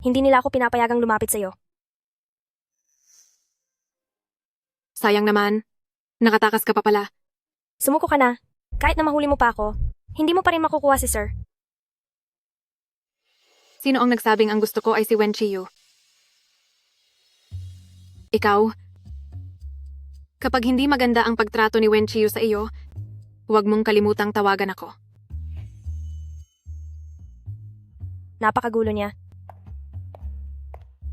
Hindi nila ako pinapayagang lumapit sa'yo. Sayang naman. Nakatakas ka pa pala. Sumuko ka na. Kahit na mahuli mo pa ako, hindi mo pa rin makukuha si Sir. Sino ang nagsabing ang gusto ko ay si Wen Chiyu? Ikaw? Kapag hindi maganda ang pagtrato ni Wen Chiyu sa iyo, huwag mong kalimutang tawagan ako. Napakagulo niya.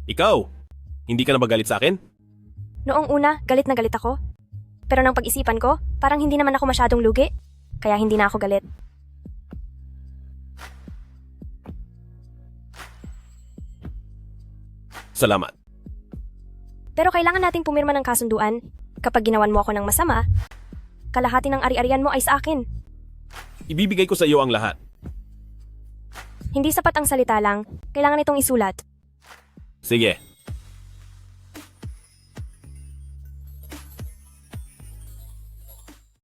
Ikaw, hindi ka na ba galit sa akin? Noong una, galit na galit ako. Pero nang pag-isipan ko, parang hindi naman ako masyadong lugi. Kaya hindi na ako galit. Salamat. Pero kailangan nating pumirma ng kasunduan. Kapag ginawan mo ako ng masama, kalahati ng ari-arian mo ay sa akin. Ibibigay ko sa iyo ang lahat. Hindi sapat ang salita lang. Kailangan itong isulat. Sige,